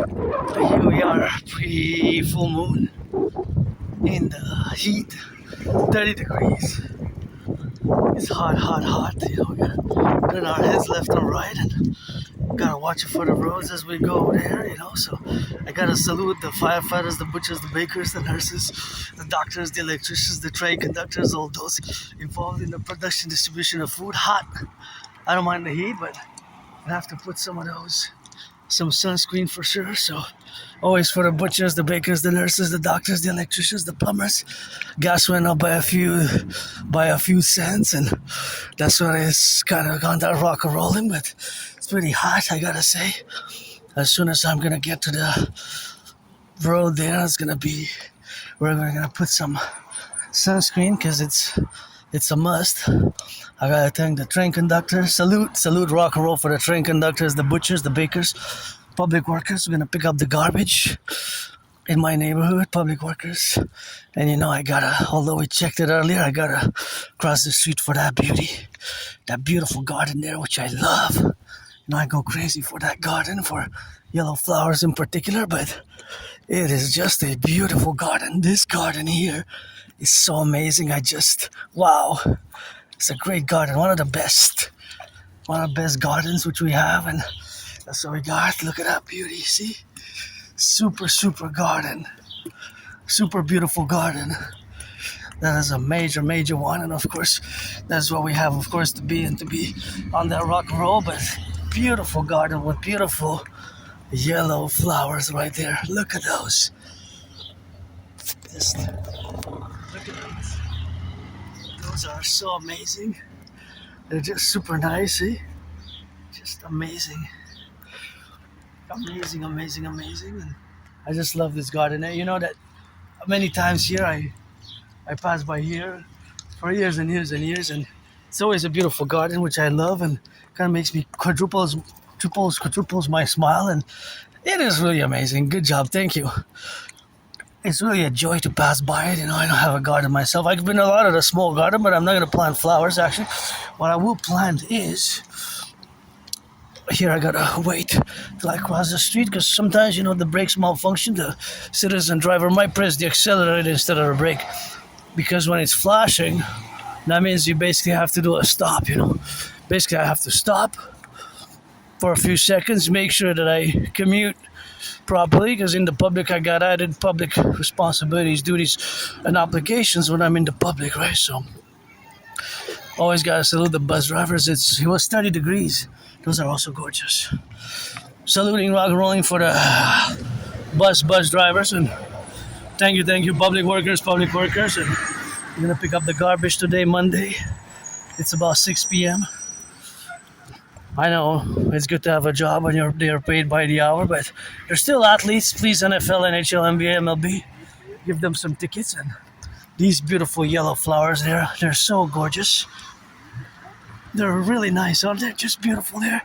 Here we are, pre-full moon in the heat, 30 degrees. It's hot, hot, hot. You know, we gotta turn our heads left and right, and gotta watch for the roads as we go there. You know, so I gotta salute the firefighters, the butchers, the bakers, the nurses, the doctors, the electricians, the train conductors, all those involved in the production, distribution of food. Hot. I don't mind the heat, but I have to put some sunscreen for sure. So always for the butchers, the bakers, the nurses, the doctors, the electricians, the plumbers. Gas went up by a few cents, and that's what it's kind of gone that rock and rolling. But it's pretty hot, I gotta say. As soon as I'm gonna get to the road there, we're gonna put some sunscreen because it's a must. I gotta thank the train conductors. Salute rock and roll for the train conductors, the butchers, the bakers, public workers. We're gonna pick up the garbage in my neighborhood, public workers. And you know, although we checked it earlier, I gotta cross the street for that beautiful garden there, which I love. You know, I go crazy for that garden, for yellow flowers in particular, but it is just a beautiful garden. This garden here is so amazing. Wow. It's a great garden, one of the best gardens which we have, and that's what we got. Look at that beauty, see? Super garden. Super beautiful garden. That is a major one, and of course, that's what we have, of course, to be on that rock and roll, but beautiful garden with beautiful yellow flowers right there. Look at those. Just look at those. Those are so amazing. They're just super nice, see? Just amazing. Amazing. And I just love this garden. You know that many times here I pass by here for years and years, and it's always a beautiful garden, which I love, and kind of makes me quadruples my smile, and it is really amazing. Good job, thank you. It's really a joy to pass by it. You know, I don't have a garden myself. I've been a lot of the small garden, but I'm not going to plant flowers, actually. What I will plant is, here I got to wait till I cross the street, because sometimes, you know, the brakes malfunction. The citizen driver might press the accelerator instead of the brake, because when it's flashing, that means you basically have to do a stop, you know. Basically, I have to stop for a few seconds, make sure that I commute properly, because in the public I got added public responsibilities, duties, and obligations when I'm in the public, right? So always gotta salute the bus drivers. It was 30 degrees. Those are also gorgeous. Saluting rock and rolling for the bus drivers, and thank you public workers, and I'm gonna pick up the garbage today, Monday. It's about 6 p.m. I know it's good to have a job when they're paid by the hour, but they're still athletes. Please, NFL, NHL, NBA, MLB, give them some tickets. And these beautiful yellow flowers there, they're so gorgeous. They're really nice, aren't they? Just beautiful there.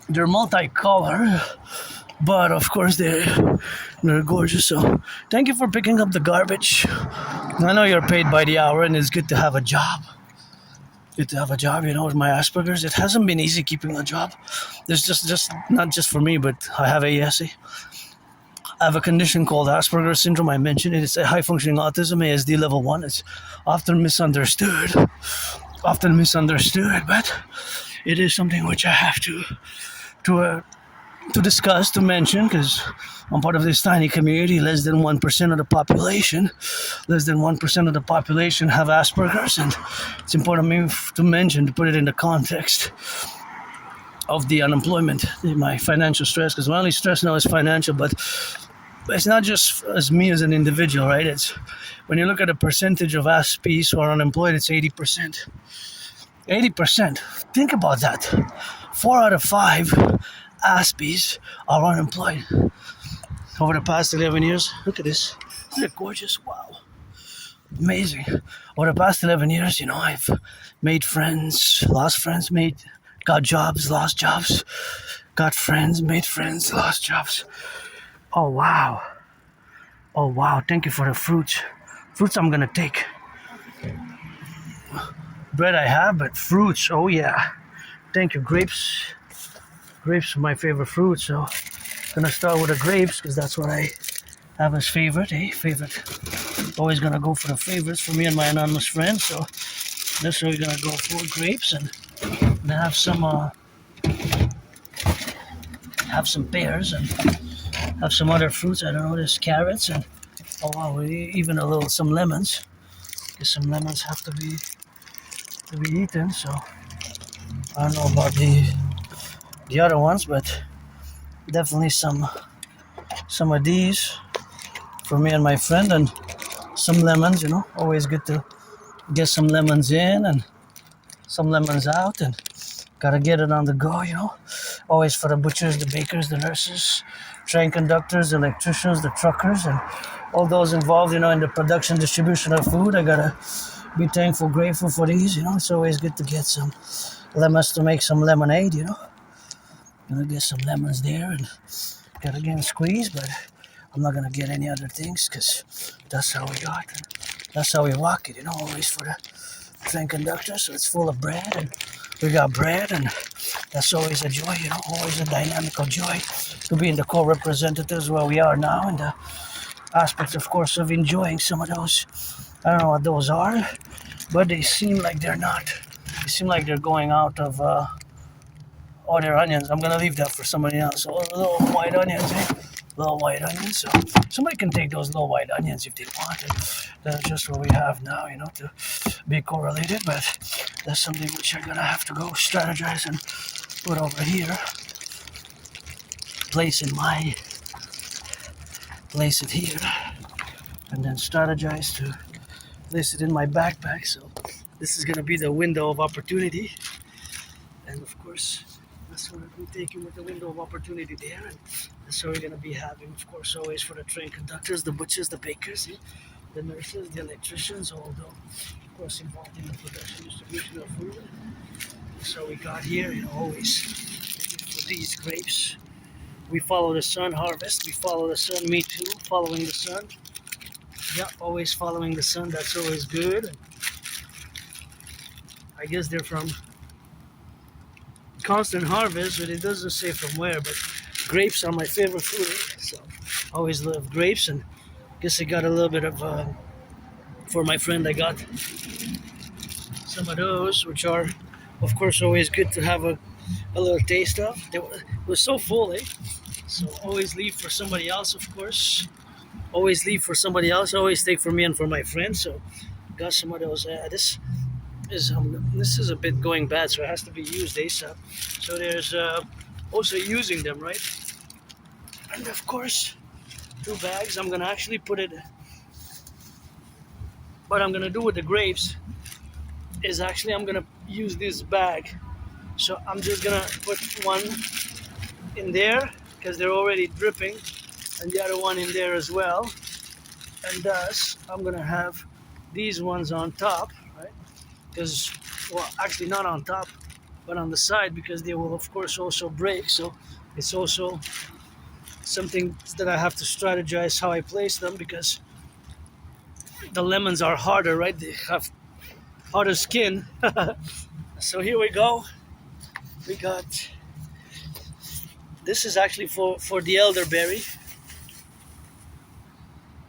They're multicolored, but of course they're gorgeous. So thank you for picking up the garbage. I know you're paid by the hour, and it's good to have a job. Good to have a job, you know, with my Asperger's. It hasn't been easy keeping a job. There's just not just for me, but I have ASE. I have a condition called Asperger's syndrome. I mentioned it. It's a high-functioning autism, ASD level 1. It's often misunderstood, but it is something which I have to discuss, to mention, because I'm part of this tiny community. Less than 1% of the population have Asperger's, and it's important to me to mention, to put it in the context of the unemployment, my financial stress, because my only stress now is financial, but it's not just as me as an individual, right? It's when you look at the percentage of Aspies who are unemployed, it's 80%. 80%. Think about that. 4 out of 5 Aspies are unemployed. Over the past 11 years, look at this. Isn't it gorgeous? Wow. Amazing. Over the past 11 years, you know, I've made friends, lost friends, got jobs, lost jobs, got friends, made friends, lost jobs. Oh, wow. Thank you for the fruits. Fruits I'm going to take. Bread I have, but fruits, oh yeah. Thank you, grapes. Grapes are my favorite fruit, so Gonna start with the grapes because that's what I have as favorite. Favorite. Always gonna go for the favorites for me and my anonymous friends. So this we're gonna go for grapes and have some pears and have some other fruits. I don't know. There's carrots and oh wow, even some lemons. Because some lemons have to be eaten. So I don't know about the other ones, but definitely some of these for me and my friend, and some lemons. Always good to get some lemons in and some lemons out, and gotta get it on the go. Always for the butchers, the bakers, the nurses, train conductors, the electricians, the truckers, and all those involved, in the production, distribution of food. I gotta be thankful, grateful for these. It's always good to get some lemons to make some lemonade. Gonna get some lemons there and gotta get squeeze, but I'm not gonna get any other things because that's how we got. That's how we walk it. Always for the train conductor. So it's full of bread, and we got bread, and that's always a joy. Always a dynamical joy to be in the co-representatives where we are now, and the aspects, of course, of enjoying some of those. I don't know what those are, but they seem like they're not. They seem like they're going out of all their onions. I'm gonna leave that for somebody else. So little white onions, little white onions. So somebody can take those little white onions if they want. That's just what we have now, to be correlated. But that's something which I'm gonna have to go strategize and put over here. Place it here, and then strategize to place it in my backpack. So this is gonna be the window of opportunity, and of course that's what I'm taking with the window of opportunity there, and that's what we're gonna be having, of course, always for the train conductors, the butchers, the bakers, the nurses, the electricians, although of course involved in the production, distribution of food. So we got here, always for these grapes. We follow the sun, harvest. We follow the sun, me too, following the sun. Yeah, always following the sun. That's always good. I guess they're from constant harvest, but it doesn't say from where. But grapes are my favorite fruit, so I always love grapes. And I guess I got a little bit of, for my friend, I got some of those, which are, of course, always good to have a little taste of. It was so full, So always leave for somebody else, of course. Always leave for somebody else. Always take for me and for my friends. So got some of those. This is a bit going bad, so it has to be used ASAP. So there's also using them, right? And of course, 2 bags. I'm gonna actually put it. What I'm gonna do with the grapes is actually I'm gonna use this bag. So I'm just gonna put one in there, because they're already dripping, and the other one in there as well. And thus, I'm gonna have these ones on top, right? Because, well, actually not on top, but on the side, because they will, of course, also break. So it's also something that I have to strategize how I place them, because the lemons are harder, right? They have harder skin. So here we go. We got. This is actually for the elderberry.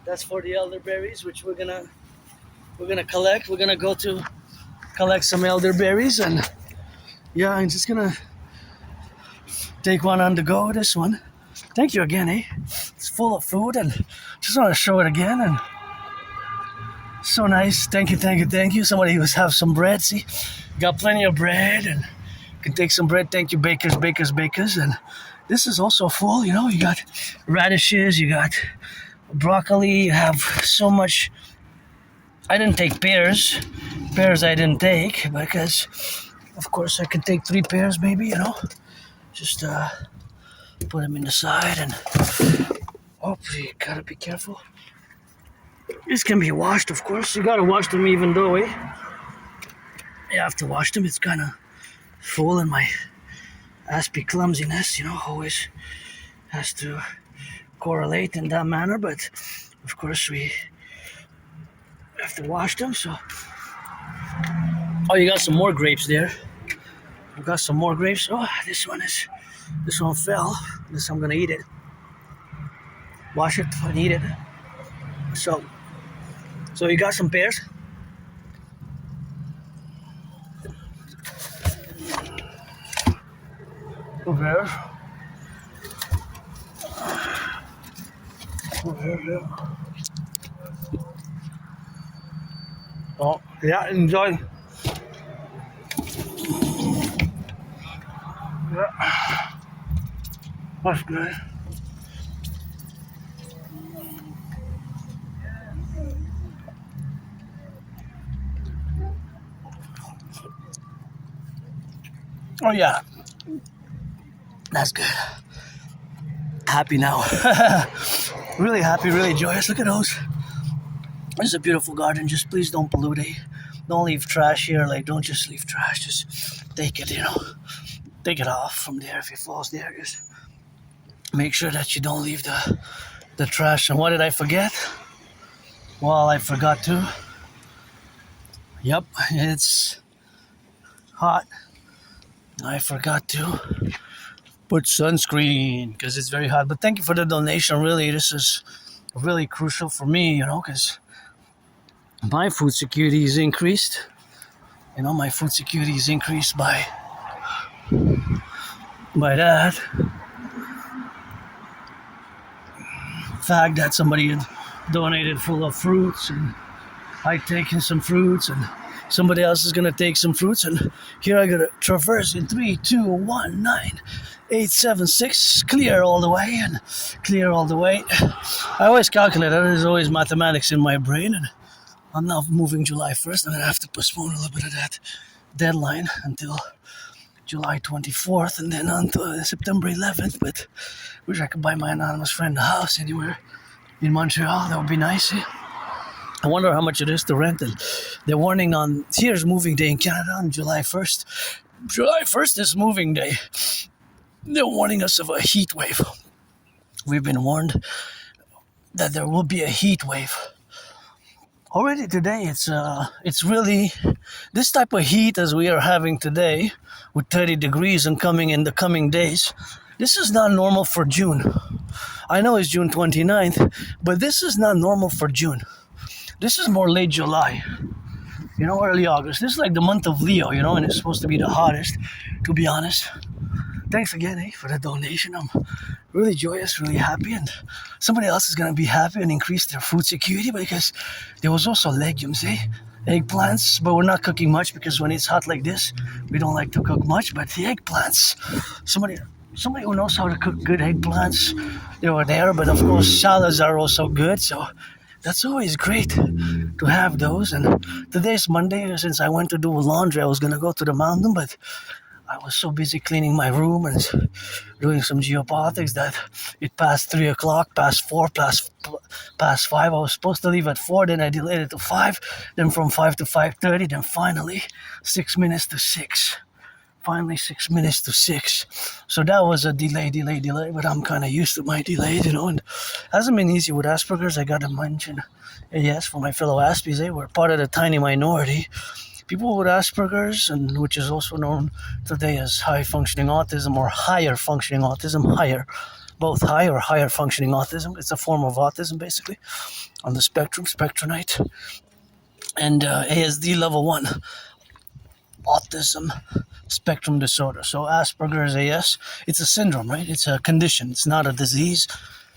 That's for the elderberries, which we're gonna collect. We're gonna go to collect some elderberries, and yeah, I'm just gonna take one on the go. This one. Thank you again, It's full of food, and just want to show it again, and so nice. Thank you. Somebody who's have some bread. See, got plenty of bread, and can take some bread. Thank you, bakers, and this is also full. You got radishes, you got broccoli, you have so much. I didn't take pears. I didn't take because, of course, I could take 3 pears maybe, Just put them in the side, and you gotta be careful. This can be washed, of course. You gotta wash them even though, You have to wash them. It's kind of full in my Aspie clumsiness, always has to correlate in that manner, but of course we have to wash them. So, you got some more grapes there. I've got some more grapes. This one fell. I'm gonna eat it. wash it if I need it. So you got some pears? Pears. Yeah. Oh, yeah, enjoy. Yeah, that's good. Oh yeah, that's good. Happy now. Really happy, really joyous. Look at those. This is a beautiful garden. Just please don't pollute it. Don't leave trash here. Like, don't just leave trash. Just take it, take it off from there if it falls there. Just make sure that you don't leave the trash. And what did I forget? Well, I forgot to. Yep, it's hot. I forgot to put sunscreen because it's very hot. But thank you for the donation. Really, this is really crucial for me, because my food security is increased. My food security is increased by that fact that somebody had donated full of fruits, and I taken some fruits, and somebody else is gonna take some fruits, and here I gotta traverse in 3, 2, 1, 9, 8, 7, 6, clear all the way, and clear all the way. I always calculate that. There's always mathematics in my brain, and I'm now moving July 1st, and I have to postpone a little bit of that deadline until July 24th, and then until September 11th. But wish I could buy my anonymous friend a house anywhere in Montreal. That would be nice. I wonder how much it is to rent it. They're warning on here's moving day in Canada on July 1st. July 1st is moving day. They're warning us of a heat wave. We've been warned that there will be a heat wave. Already today, it's really this type of heat as we are having today, with 30 degrees and coming in the coming days. This is not normal for June. I know it's June 29th, but this is not normal for June. This is more late July, early August. This is like the month of Leo, and it's supposed to be the hottest, to be honest. Thanks again, for the donation. I'm really joyous, really happy, and somebody else is going to be happy and increase their food security because there was also legumes, eggplants, but we're not cooking much because when it's hot like this, we don't like to cook much, but the eggplants, somebody who knows how to cook good eggplants, they were there, but of course salads are also good, so that's always great to have those. And today's Monday. Since I went to do laundry, I was going to go to the mountain, but I was so busy cleaning my room and doing some geopolitics that it passed 3 o'clock, past 4, past 5. I was supposed to leave at 4, then I delayed it to 5, then from 5 to 5:30, then finally 6 minutes to 6. Finally 6 minutes to 6. So that was a delay, but I'm kind of used to my delays, and it hasn't been easy with Asperger's. I got to mention, yes, for my fellow Aspies, we're part of the tiny minority. People with Asperger's, and which is also known today as high-functioning autism or higher-functioning autism, both high or higher-functioning autism. It's a form of autism, basically, on the spectrumite. And ASD level 1, autism spectrum disorder. So Asperger's AS, it's a syndrome, right? It's a condition. It's not a disease.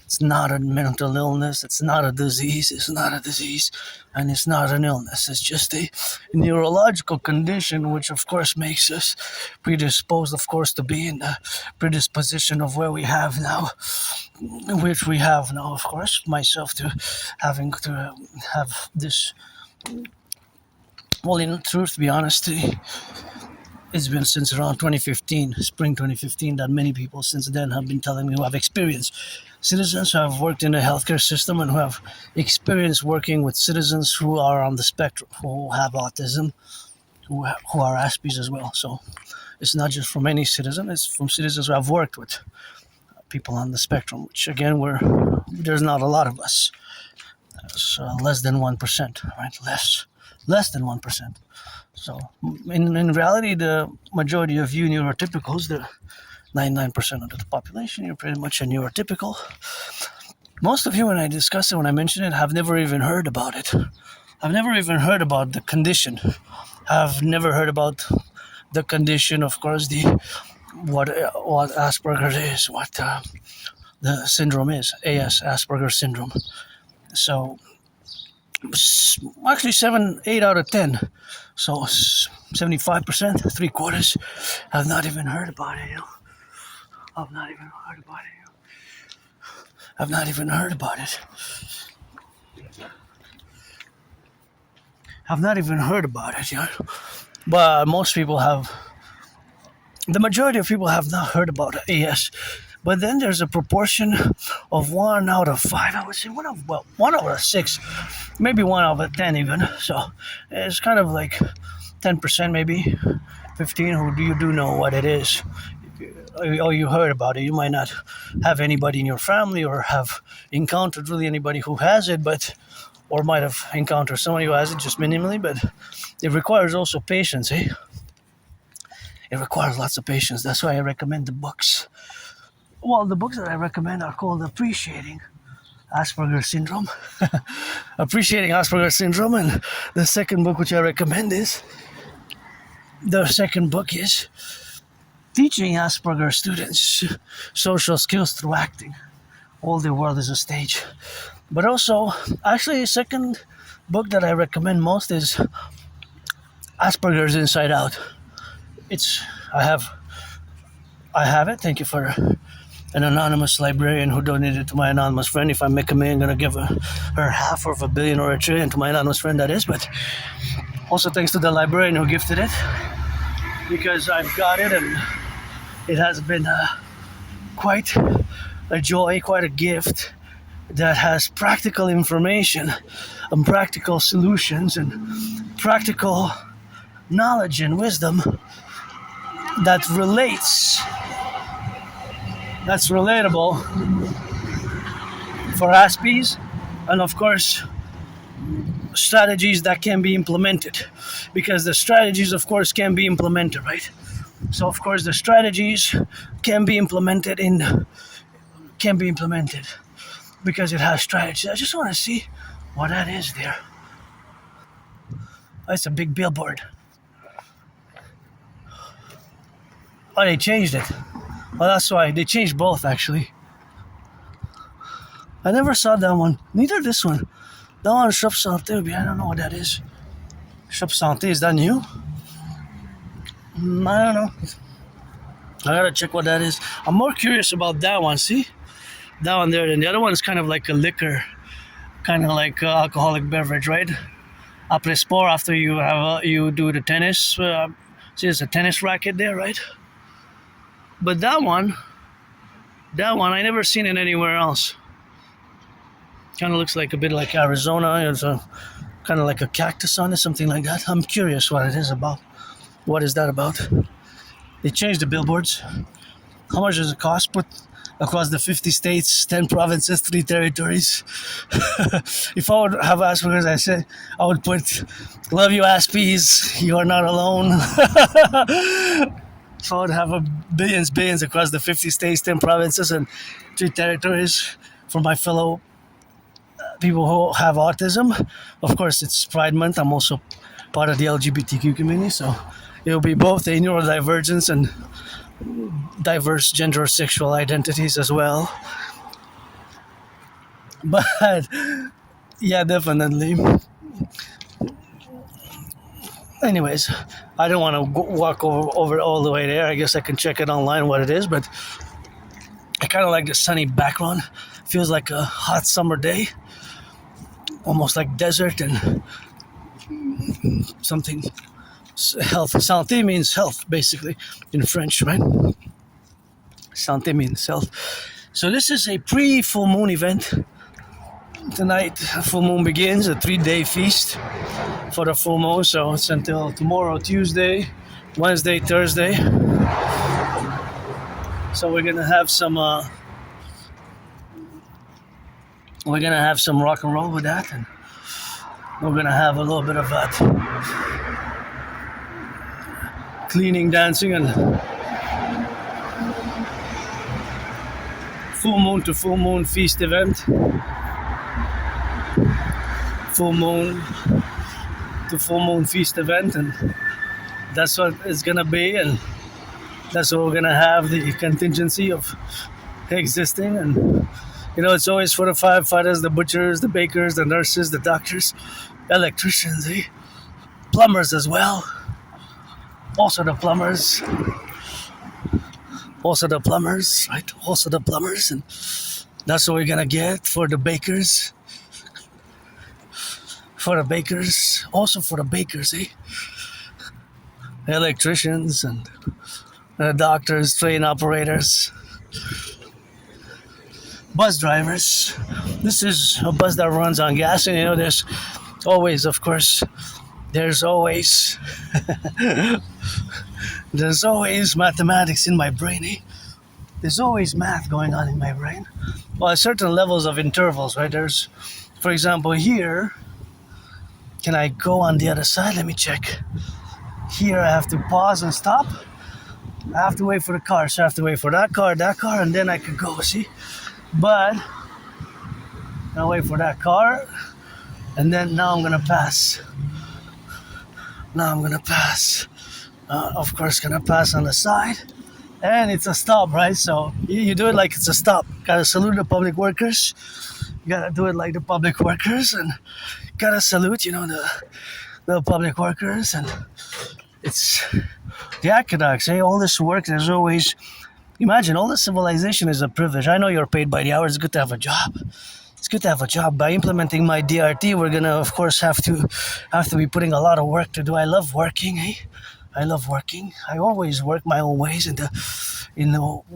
It's not a mental illness. It's not a disease. It's not a disease. And it's not an illness. It's just a neurological condition, which of course makes us predisposed, of course, to be in the predisposition of where we have now, which we have now, of course, myself to having to have this. Well, in truth, to be honest, it's been since around 2015, spring 2015, that many people since then have been telling me who have experienced. Citizens who have worked in the healthcare system and who have experience working with citizens who are on the spectrum, who have autism, who are Aspies as well. So it's not just from any citizen, it's from citizens who have worked with people on the spectrum, which again, there's not a lot of us. So less than 1%, right? Less than 1%. So in reality, the majority of you neurotypicals, the 99% of the population, you're pretty much a neurotypical. Most of you, when I discuss it, when I mention it, have never even heard about it. I've never even heard about the condition. I've never heard about the condition, of course, the what Asperger's is, what the syndrome is, Asperger's syndrome. So, actually 8 out of 10. So 75%, 3/4, have not even heard about it. I've not even heard about it. I've not even heard about it. I've not even heard about it, But most people have. The majority of people have not heard about AS. But then there's a proportion of 1 out of 5. I would say 1 out of 6, maybe 1 out of 10 even. So it's kind of like 10%, maybe 15 who you do know what it is. Or you heard about it. You might not have anybody in your family or have encountered really anybody who has it, or might have encountered somebody who has it just minimally. But it requires also patience, eh? It requires lots of patience. That's why I recommend the books. Well, the books that I recommend are called Appreciating Asperger's Syndrome. Appreciating Asperger's Syndrome. And the second book which I recommend is, Teaching Asperger Students Social Skills Through Acting. All the World is a Stage. But also, actually, the second book that I recommend most is Asperger's Inside Out. I have it. Thank you for an anonymous librarian who donated to my anonymous friend. If I make a million, I'm going to give her half of a billion or a trillion to my anonymous friend, that is. But also thanks to the librarian who gifted it, because I've got it and it has been quite a joy, quite a gift that has practical information and practical solutions and practical knowledge and wisdom that relates, that's relatable for Aspies, and of course strategies that can be implemented, because the strategies of course can be implemented, right? So of course the strategies can be implemented because it has strategies. I just want to see what that is there. That's a big billboard. Oh, they changed it. Well, that's why. They changed both, actually. I never saw that one. Neither this one. That one, Shop Santé. I don't know what that is. Shop Santé, is that new? I don't know. I gotta check what that is. I'm more curious about that one, see? That one there. And the other one is kind of like a liquor. Kind of like alcoholic beverage, right? Après sport, after you do the tennis. See, there's a tennis racket there, right? But that one, I never seen it anywhere else. Kind of looks like a bit like Arizona. It's kind of like a cactus on it, something like that. I'm curious what it is about. What is that about? They changed the billboards. How much does it cost? Put across the 50 states, 10 provinces, 3 territories. If I would have Asperger's, I would put, love you Aspies, you are not alone. So I would have billions across the 50 states, 10 provinces, and 3 territories for my fellow people who have autism. Of course, it's Pride Month. I'm also part of the LGBTQ community, so it'll be both a neurodivergence and diverse gender or sexual identities as well. But yeah, definitely. Anyways, I don't want to walk over all the way there. I guess I can check it online what it is, but I kind of like the sunny background. Feels like a hot summer day, almost like desert and something. Health. Santé means health, basically, in French, right? Santé means health. So this is a pre-full moon event. Tonight, full moon begins, a 3-day feast for the full moon. So it's until tomorrow, Tuesday, Wednesday, Thursday. So we're gonna have some rock and roll with that, and we're gonna have a little bit of that cleaning, dancing, and full moon to full moon feast event. Full moon to full moon feast event, and that's what it's gonna be, and that's what we're gonna have the contingency of existing. And it's always for the firefighters, the butchers, the bakers, the nurses, the doctors, electricians, plumbers as well. Also the plumbers, right? Also the plumbers, and that's what we're gonna get for the bakers. Also for the bakers, electricians and doctors, train operators, bus drivers. This is a bus that runs on gas, and there's always, of course, there's always mathematics in my brain. There's always math going on in my brain. Well, at certain levels of intervals, right? There's, for example, here. Can I go on the other side? Let me check. Here I have to pause and stop. I have to wait for the car, so I have to wait for that car, and then I can go, see? But I'll wait for that car, and then now I'm gonna pass. Of course, gonna pass on the side, and it's a stop, right? So you do it like it's a stop. Gotta salute the public workers. You gotta do it like the public workers, and gotta salute, the public workers, and it's the aqueducts. All this work, there's always. Imagine, all this civilization is a privilege. I know you're paid by the hour. It's good to have a job. By implementing my DRT, we're gonna, of course, have to be putting a lot of work to do. I love working. I love working. I always work my own ways, and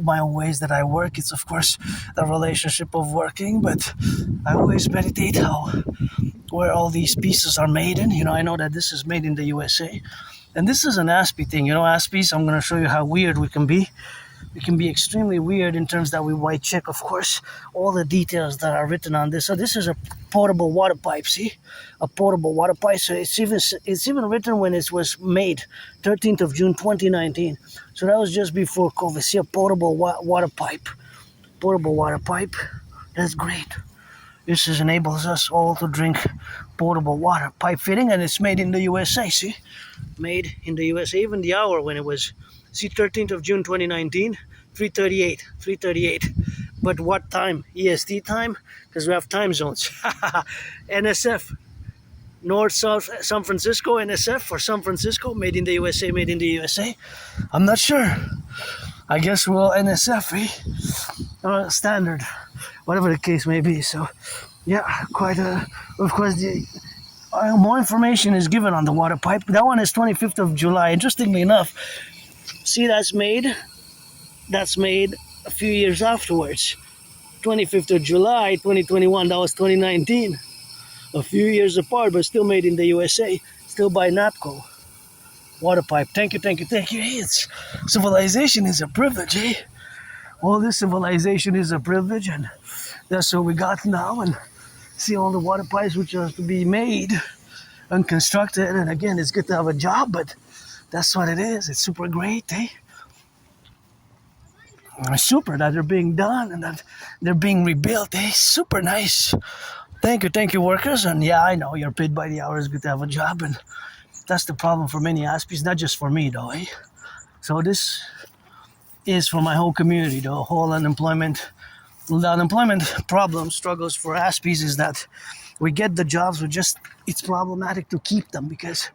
my own ways that I work. It's, of course, the relationship of working, but I always meditate where all these pieces are made in. I know that this is made in the USA, and this is an Aspie thing. Aspies. I'm gonna show you how weird we can be. We can be extremely weird in terms that we white check, of course, all the details that are written on this. So this is a potable water pipe, see? A potable water pipe. So it's even written when it was made, 13th of June, 2019. So that was just before COVID. See, a potable water pipe. Potable water pipe. That's great. This enables us all to drink potable water. Pipe fitting, and it's made in the USA, see? Made in the USA. Even the hour when it was... See, 13th of June 2019, 3:38. But what time? EST time? Because we have time zones. NSF, North, South, San Francisco, NSF for San Francisco, made in the USA. I'm not sure. I guess we'll NSF, standard, whatever the case may be. So, yeah, of course, more information is given on the water pipe. That one is 25th of July. Interestingly enough, see, that's made a few years afterwards. 25th of July, 2021, that was 2019. A few years apart, but still made in the USA, still by NAPCO. Water pipe. Thank you. Civilization is a privilege, All this civilization is a privilege, and that's what we got now. And see all the water pipes which are to be made and constructed. And again, it's good to have a job, but that's what it is. It's super great, Super that they're being done and that they're being rebuilt, Super nice. Thank you, workers. And yeah, I know you're paid by the hour. It's good to have a job, and that's the problem for many Aspies, not just for me, though, So this is for my whole community, the whole unemployment. The unemployment problem, struggles for Aspies is that we get the jobs, it's problematic to keep them because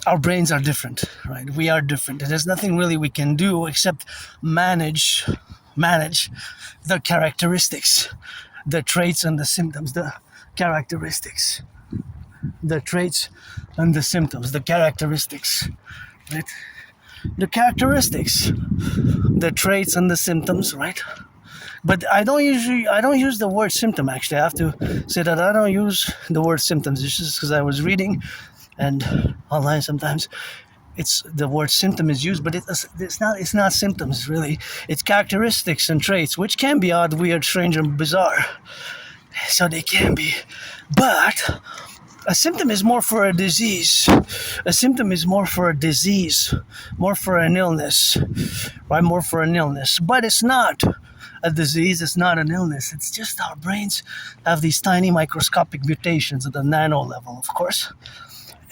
our brains are different, right? We are different. There's nothing really we can do except manage the characteristics, the traits and the symptoms, the characteristics, the traits and the symptoms, the characteristics, right? The characteristics, the traits and the symptoms, right? But I don't use the word symptom, actually. I have to say that I don't use the word symptoms. It's just because I was reading and online sometimes it's the word symptom is used, but it's not symptoms really. It's characteristics and traits, which can be odd, weird, strange, and bizarre. So they can be. But a symptom is more for a disease. A symptom is more for a disease, more for an illness, right? More for an illness. But it's not a disease, it's not an illness. It's just our brains have these tiny microscopic mutations at the nano level, of course.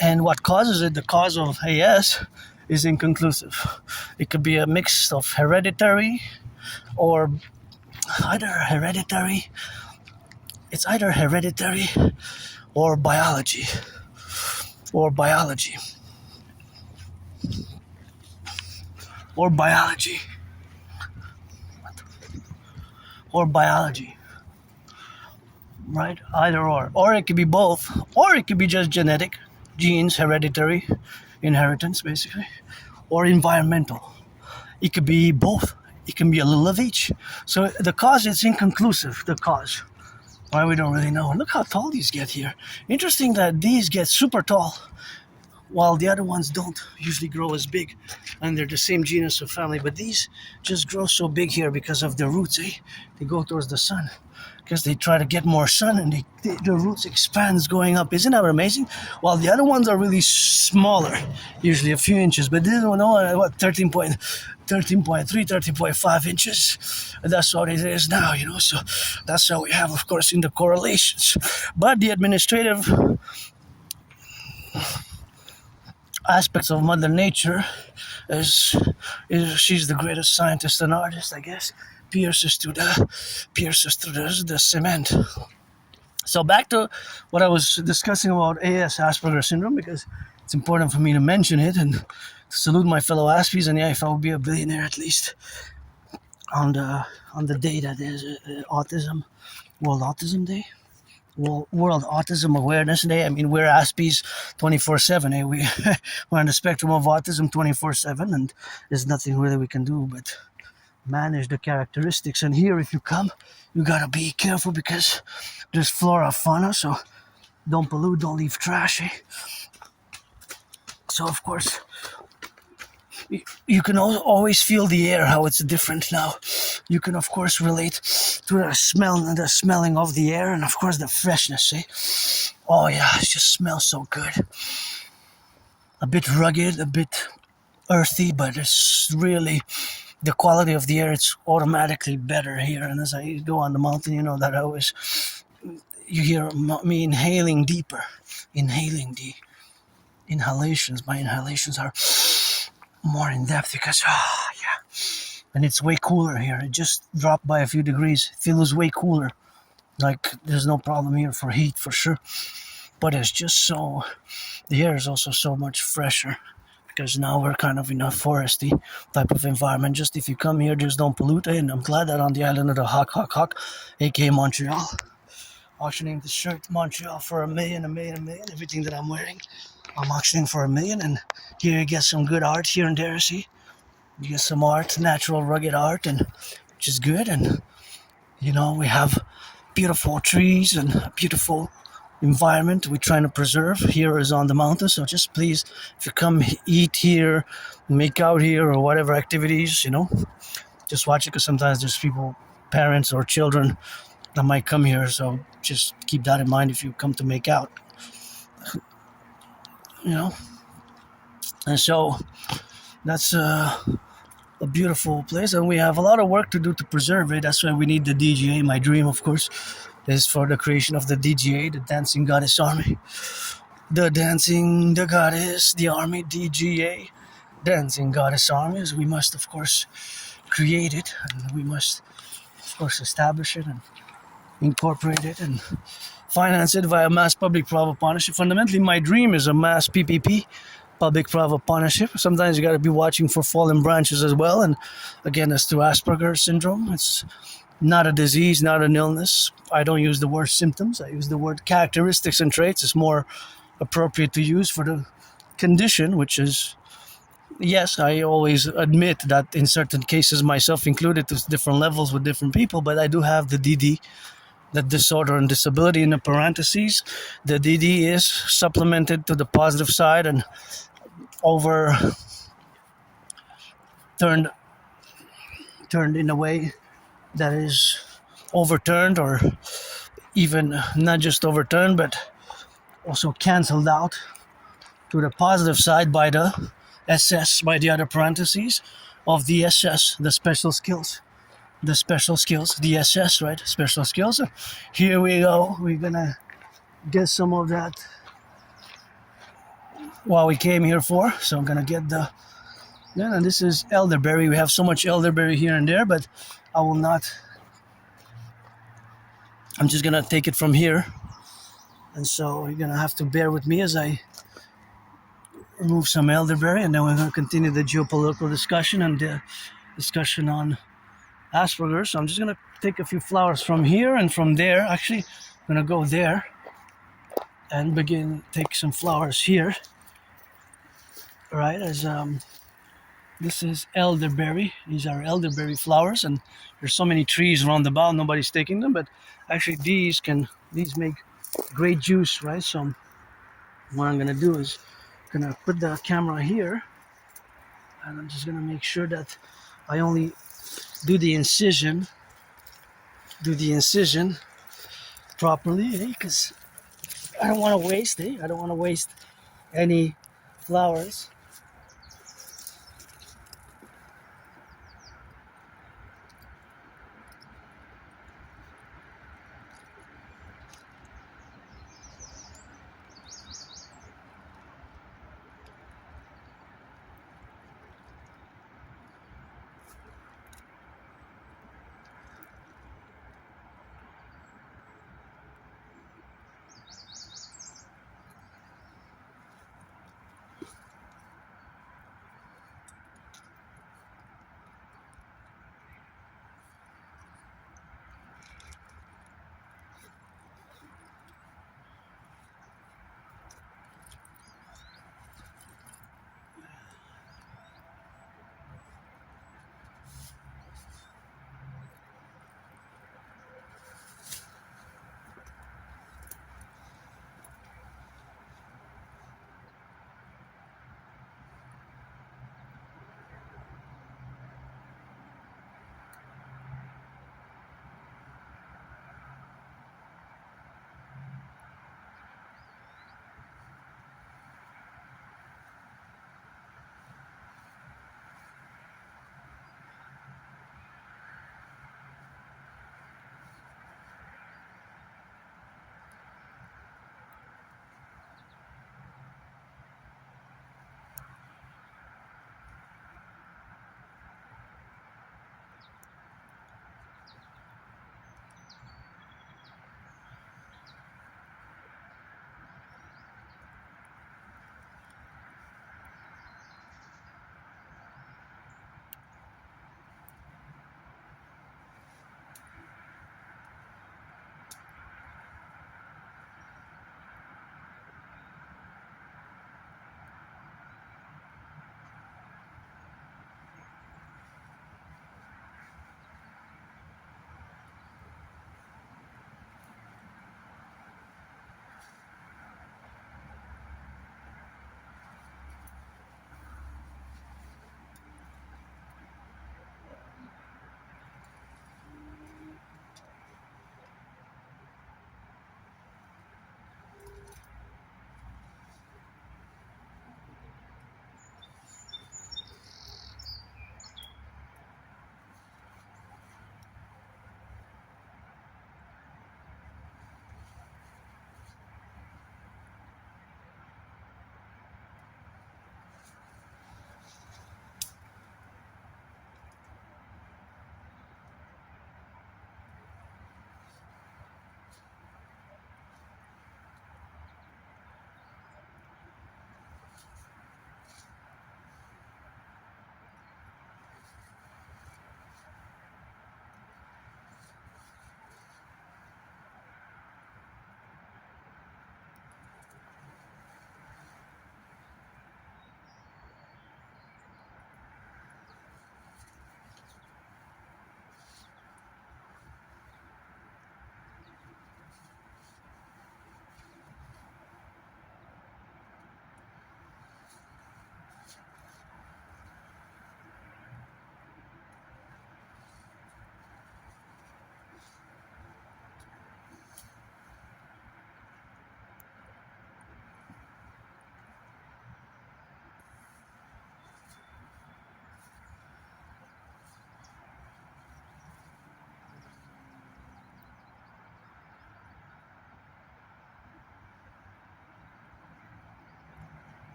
And what causes it, the cause of AS, is inconclusive. It could be a mix of hereditary or either hereditary, it's either hereditary or biology, or biology, or biology, or biology, right? Either or it could be both, or it could be just genetic, genes, hereditary, inheritance basically, or environmental. It could be both. It can be a little of each. So the cause is inconclusive, the cause. Why we don't really know. And look how tall these get here. Interesting that these get super tall while the other ones don't usually grow as big. And they're the same genus or family, but these just grow so big here because of their roots, eh? They go towards the sun. Because they try to get more sun and the roots expands going up. Isn't that amazing? While the other ones are really smaller, usually a few inches, but this one, what, 13.3, 13.5 inches. And that's what it is now, you know. So that's how we have, of course, in the correlations. But the administrative aspects of Mother Nature is she's the greatest scientist and artist, I guess. Pierces through the cement. So back to what I was discussing about AS, Asperger syndrome, because it's important for me to mention it and to salute my fellow Aspies. And yeah, if I would be a billionaire at least on the day that is autism, World Autism Day, World Autism Awareness Day. I mean, we're Aspies 24/7. Eh? We're on the spectrum of autism 24/7, and there's nothing really we can do but manage the characteristics. And here, if you come, you gotta be careful because there's flora, fauna, so don't pollute, don't leave trash. Eh? So of course, you can always feel the air, how it's different now. You can of course relate to the smelling of the air, and of course the freshness. Eh? Oh yeah, it just smells so good. A bit rugged, a bit earthy, but it's really the quality of the air. It's automatically better here. And as I go on the mountain, you know that you hear me inhaling deeper, inhaling the inhalations. My inhalations are more in depth because and it's way cooler here. It just dropped by a few degrees. It feels way cooler. Like there's no problem here for heat for sure, but it's just the air is also so much fresher because now we're kind of in a foresty type of environment. Just if you come here, just don't pollute. And I'm glad that on the island of the Hawk, aka Montreal, auctioning the shirt Montreal for $1 million. Everything that I'm wearing, I'm auctioning for $1 million. And here you get some good art here and there. See, you get some art, natural rugged art, and which is good. And you know, we have beautiful trees and a beautiful environment we're trying to preserve. Here is on the mountain, so just please, if you come eat here, make out here, or whatever activities, you know, just watch it, because sometimes there's people, parents or children that might come here, so just keep that in mind if you come to make out, you know. And so that's a beautiful place, and we have a lot of work to do to preserve it. That's why we need the DGA. My dream, of course, is for the creation of the DGA, the Dancing Goddess Army. The Goddess, the Army, DGA, Dancing Goddess Army. We must, of course, create it, and we must, of course, establish it and incorporate it and finance it via mass public-private partnership. Fundamentally, my dream is a mass PPP, public-private partnership. Sometimes you got to be watching for fallen branches as well. And again, as to Asperger syndrome, it's not a disease, not an illness. I don't use the word symptoms. I use the word characteristics and traits. It's more appropriate to use for the condition, which is, yes, I always admit that in certain cases, myself included, to different levels with different people, but I do have the dedie, the disorder and disability in the parentheses. The dedie is supplemented to the positive side and turned in a way that is overturned, or even not just overturned, but also cancelled out to the positive side by the SS, by the other parentheses of the SS, the special skills. the special skills, DSS, right? Special skills. So here we go. We're gonna get some of that what we came here for. So I'm gonna get the, yeah, and this is elderberry. We have so much elderberry here and there, but I will not. I'm just gonna take it from here, and so you're gonna have to bear with me as I remove some elderberry, and then we're gonna continue the geopolitical discussion and the discussion on Asperger's. So I'm just gonna take a few flowers from here and from there. Actually, I'm gonna go there and begin take some flowers here. All right, as this is elderberry. These are elderberry flowers, and there's so many trees around about. Nobody's taking them, but actually these make great juice, right? So what I'm gonna do is gonna put the camera here, and I'm just gonna make sure that I only do the incision properly, because I don't want to waste, I don't want to waste any flowers.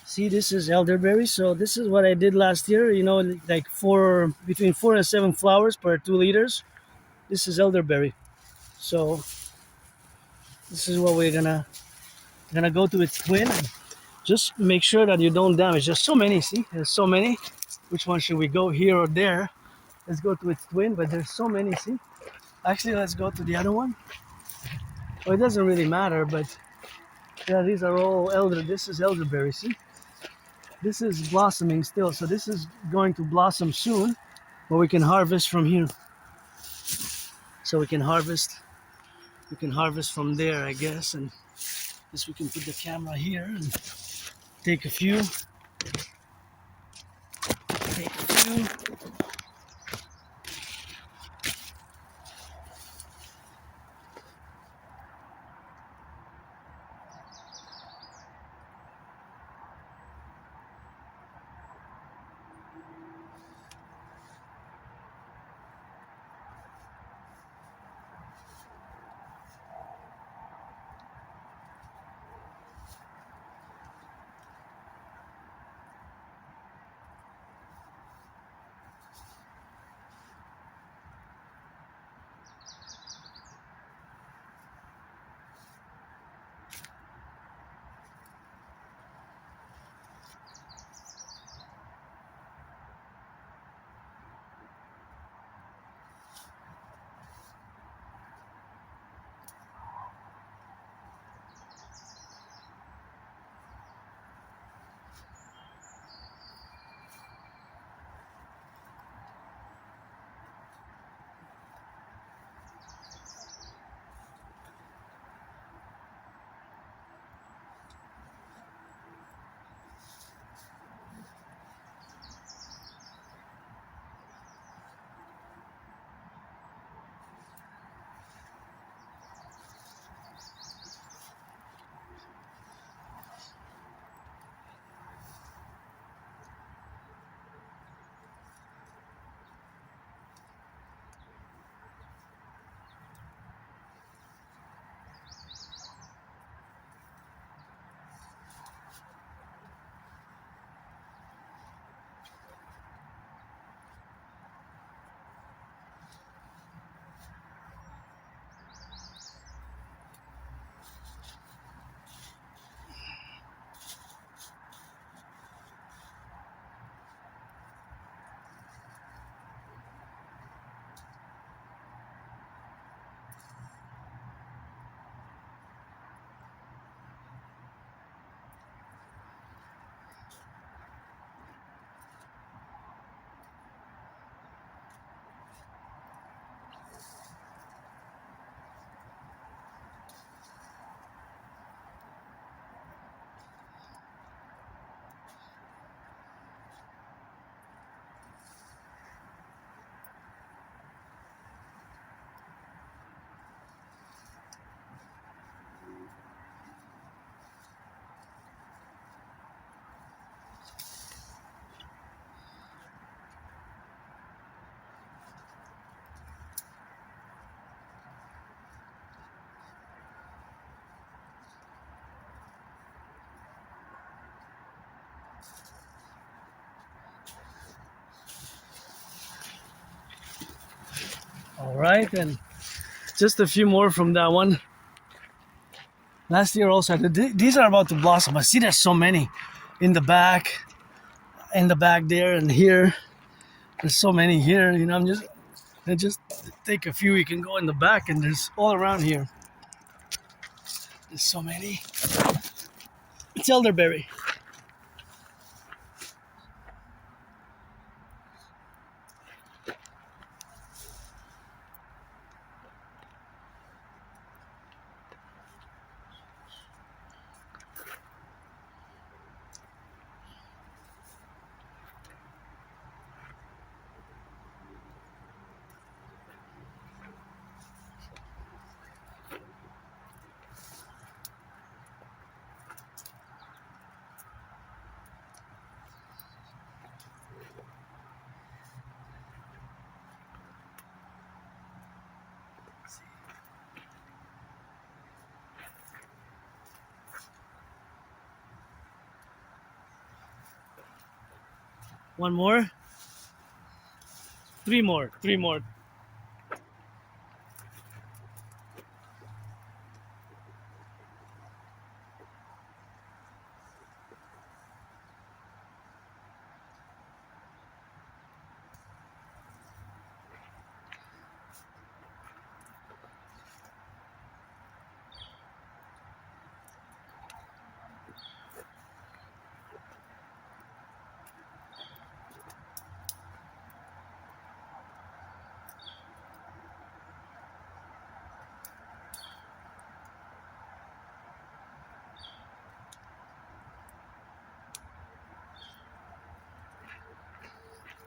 See, this is elderberry. So this is what I did last year. You know, like between 4 and 7 flowers per 2 liters. This is elderberry. So this is what we're gonna go to its twin. Just make sure that you don't damage. There's so many. See, there's so many. Which one should we go, here or there? Let's go to its twin. But there's so many. See, actually, let's go to the other one. Well, it doesn't really matter, but yeah, these are all elder. This is elderberry. See, this is blossoming still. So this is going to blossom soon, but we can harvest from here. So we can harvest from there, I guess. And this, we can put the camera here and take a few. All right, and just a few more from that one. Last year also, these are about to blossom. I see there's so many in the back there and here. There's so many here. You know, I just take a few. You can go in the back, and there's all around here. There's so many. It's elderberry. One more. Three more.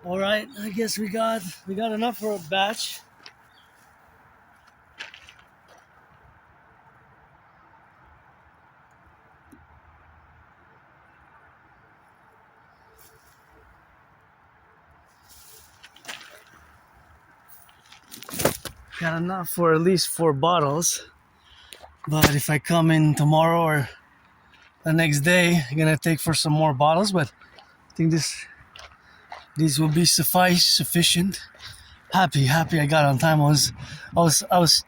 All right, I guess we got enough for a batch. Got enough for at least 4 bottles. But if I come in tomorrow or the next day, I'm gonna take for some more bottles. But I think these will be sufficient. Happy I got on time. I was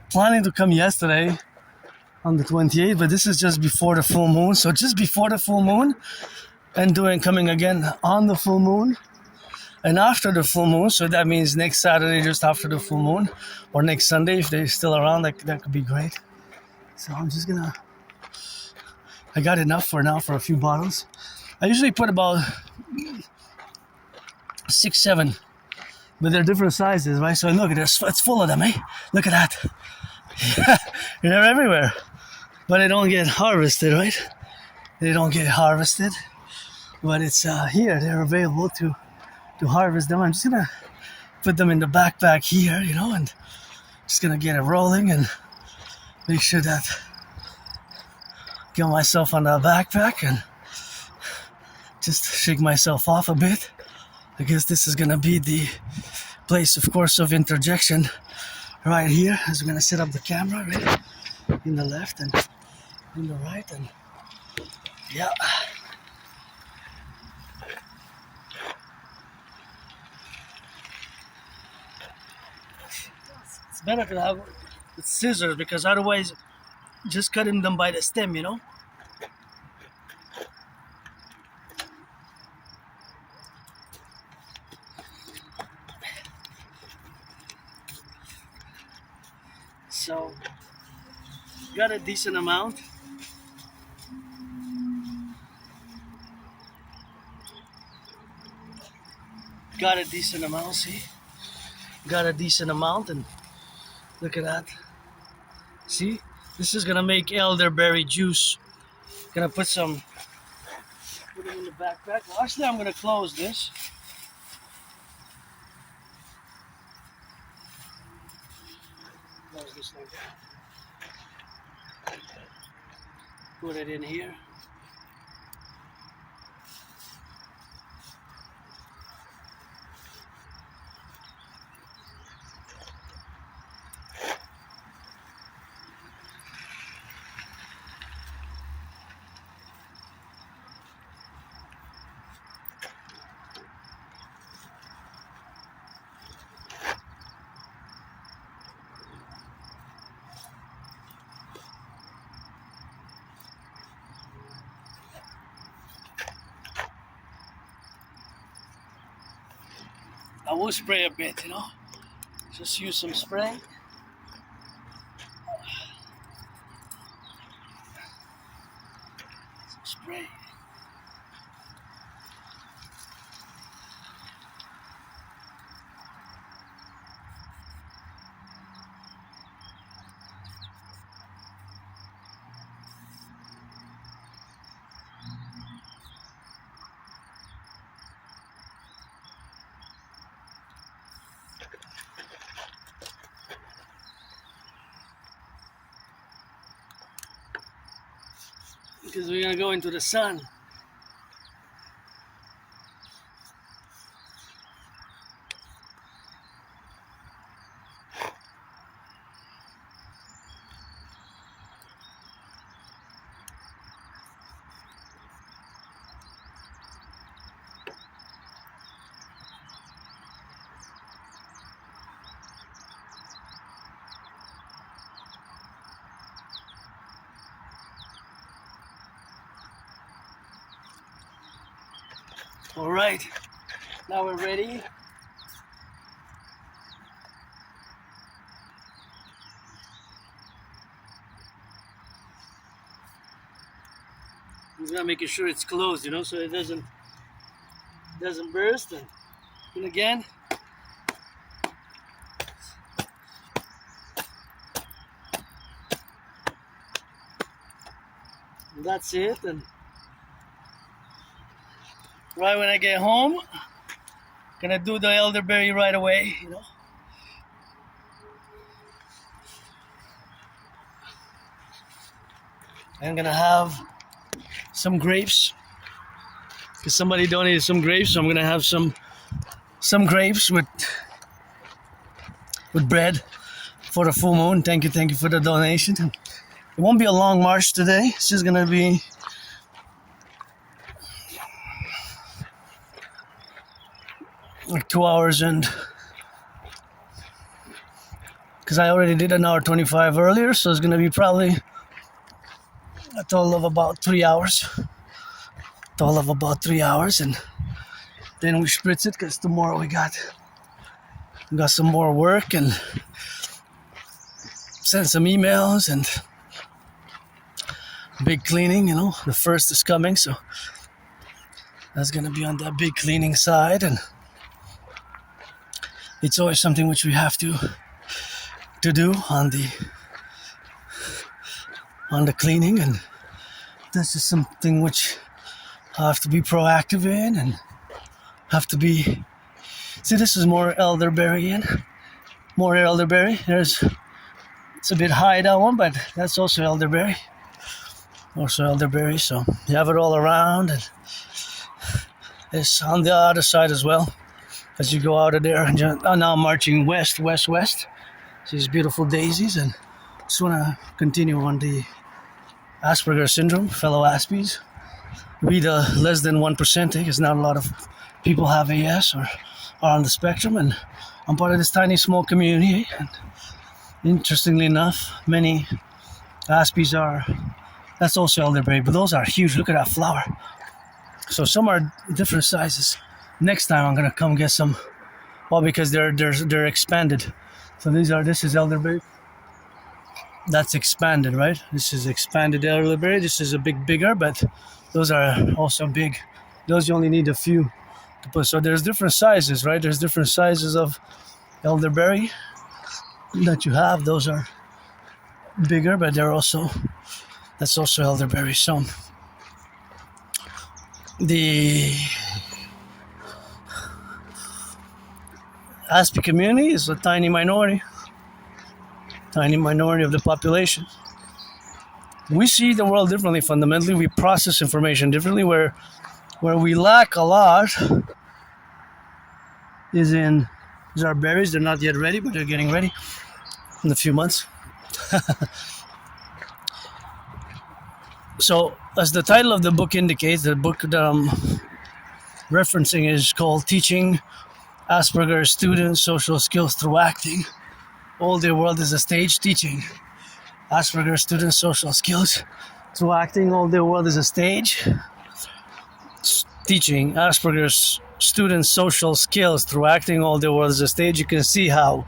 planning to come yesterday on the 28th, but this is just before the full moon. So just before the full moon, and coming again on the full moon, and after the full moon. So that means next Saturday, just after the full moon, or next Sunday if they're still around. That could be great. So I got enough for now for a few bottles. I usually put about 6, 7. But they're different sizes, right? So look, it's full of them, eh? Look at that. They're everywhere. But they don't get harvested, right? They don't get harvested. But it's here. They're available to harvest them. I'm just going to put them in the backpack here, and just going to get it rolling and make sure that get myself on the backpack and just shake myself off a bit. I guess this is going to be the place, of course, of interjection right here, as we're going to set up the camera right in the left and in the right. And yeah. It's better to have scissors because otherwise just cutting them by the stem, So, got a decent amount. See? Got a decent amount, and look at that. See? This is gonna make elderberry juice. Gonna put it in the backpack. Well, actually, I'm gonna close this. Close this like that. Put it in here. I will spray a bit, just use some spray. Some spray. Because we're gonna go into the sun. All right, now we're ready. I'm just making sure it's closed, you know, so it doesn't burst. And again, and that's it. And right when I get home, gonna do the elderberry right away, you know. I'm gonna have some grapes because somebody donated some grapes, so I'm gonna have some grapes with bread for the full moon. Thank you for the donation. It won't be a long march today. It's just gonna be like 2 hours, and because I already did an hour 25 earlier, so it's gonna be probably a total of about 3 hours. And then we spritz it because tomorrow we got some more work and send some emails and big cleaning, you know. The first is coming, so that's gonna be on that big cleaning side, and it's always something which we have to do on the cleaning, and that's just something which I have to be proactive in and have to be. See, this is more elderberry. It's a bit high, that one, but that's also elderberry. So you have it all around, and it's on the other side as well as you go out of there. I'm now marching west. These beautiful daisies, and just want to continue on the Asperger's syndrome, fellow Aspies. We the less than 1%, because not a lot of people have AS or are on the spectrum, and I'm part of this tiny small community. And interestingly enough, many Aspies are. That's also elderberry, but those are huge. Look at that flower. So some are different sizes. Next time I'm gonna come get some. Well, because they're expanded. So this is elderberry. That's expanded, right? This is expanded elderberry. This is a bit bigger, but those are also big. Those you only need a few to put. So there's different sizes, right? There's different sizes of elderberry that you have. Those are bigger, but that's also elderberry. So the Aspie community is a tiny minority of the population. We see the world differently fundamentally. We process information differently. Where we lack a lot is our berries. They're not yet ready, but they're getting ready in a few months. So, as the title of the book indicates, the book that I'm referencing is called Teaching Asperger's Students Social Skills Through Acting. All their world is a stage. Teaching Asperger's Students Social Skills Through Acting. All their world is a stage. Teaching Asperger's Students Social Skills Through Acting. All their world is a stage. You can see how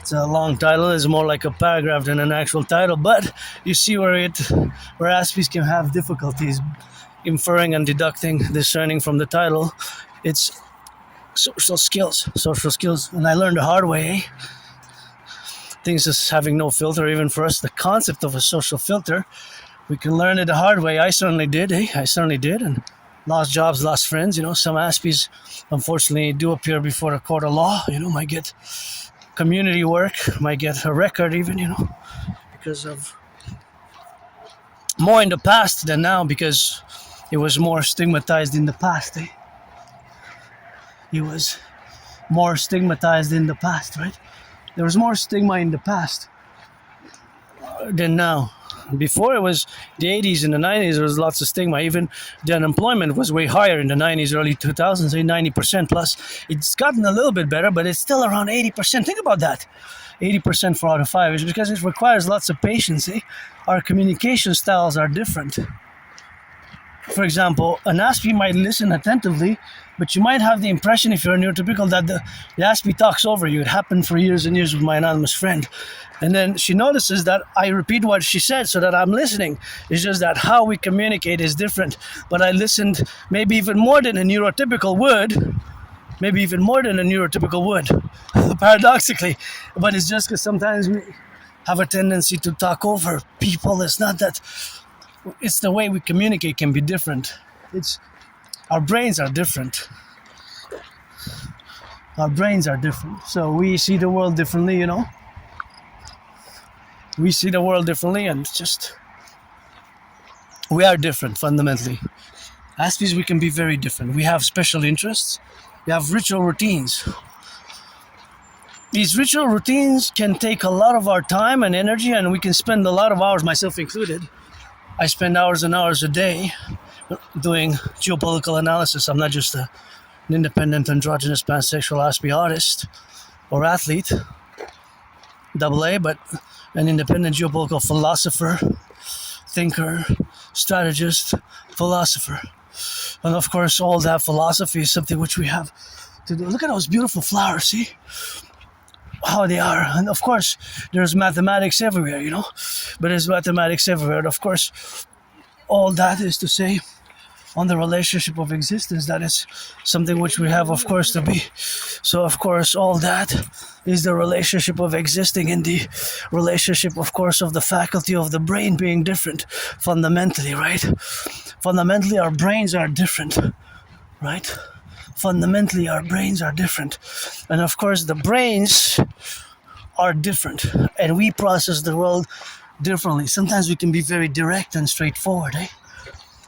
it's a long title. It's more like a paragraph than an actual title, but you see where Aspies can have difficulties inferring and deducting, discerning from the title. It's social skills, and I learned the hard way. Things just having no filter, even for us, the concept of a social filter, we can learn it the hard way. I certainly did, and lost jobs, lost friends. You know, some Aspies, unfortunately, do appear before a court of law. You know, might get community work, might get a record even, you know, because of more in the past than now, because it was more stigmatized in the past. It was more stigmatized in the past, right? There was more stigma in the past than now. Before, it was the 80s and the 90s, there was lots of stigma. Even the unemployment was way higher in the 90s, early 2000s, 90% plus. It's gotten a little bit better, but it's still around 80%. Think about that. 80% 4 out of 5 is because it requires lots of patience. Our communication styles are different. for example, an Aspie might listen attentively, but you might have the impression, if you're a neurotypical, that the Aspie talks over you. It happened for years and years with my anonymous friend. And then she notices that I repeat what she said so that I'm listening. It's just that how we communicate is different. But I listened maybe even more than a neurotypical would. Maybe even more than a neurotypical would, paradoxically. But it's just because sometimes we have a tendency to talk over people. It's not that, it's the way we communicate can be different. Our brains are different. Our brains are different. So we see the world differently, you know. We see the world differently, and just, we are different fundamentally. Aspies, we can be very different. We have special interests. We have ritual routines. These ritual routines can take a lot of our time and energy, and we can spend a lot of hours, myself included. I spend hours and hours a day doing geopolitical analysis. I'm not just an independent, androgynous, pansexual Aspie artist or athlete, AA, but an independent geopolitical philosopher, thinker, strategist, philosopher. And of course, all that philosophy is something which we have to do. Look at those beautiful flowers, see? How they are. And of course, there's mathematics everywhere, you know? But there's mathematics everywhere. And of course, all that is to say, on the relationship of existence, that is something which we have, of course, to be. So, of course, all that is the relationship of existing, and the relationship, of course, of the faculty of the brain being different fundamentally, right? Fundamentally, our brains are different, right? Fundamentally, our brains are different. And of course, the brains are different, and we process the world differently. Sometimes we can be very direct and straightforward, eh?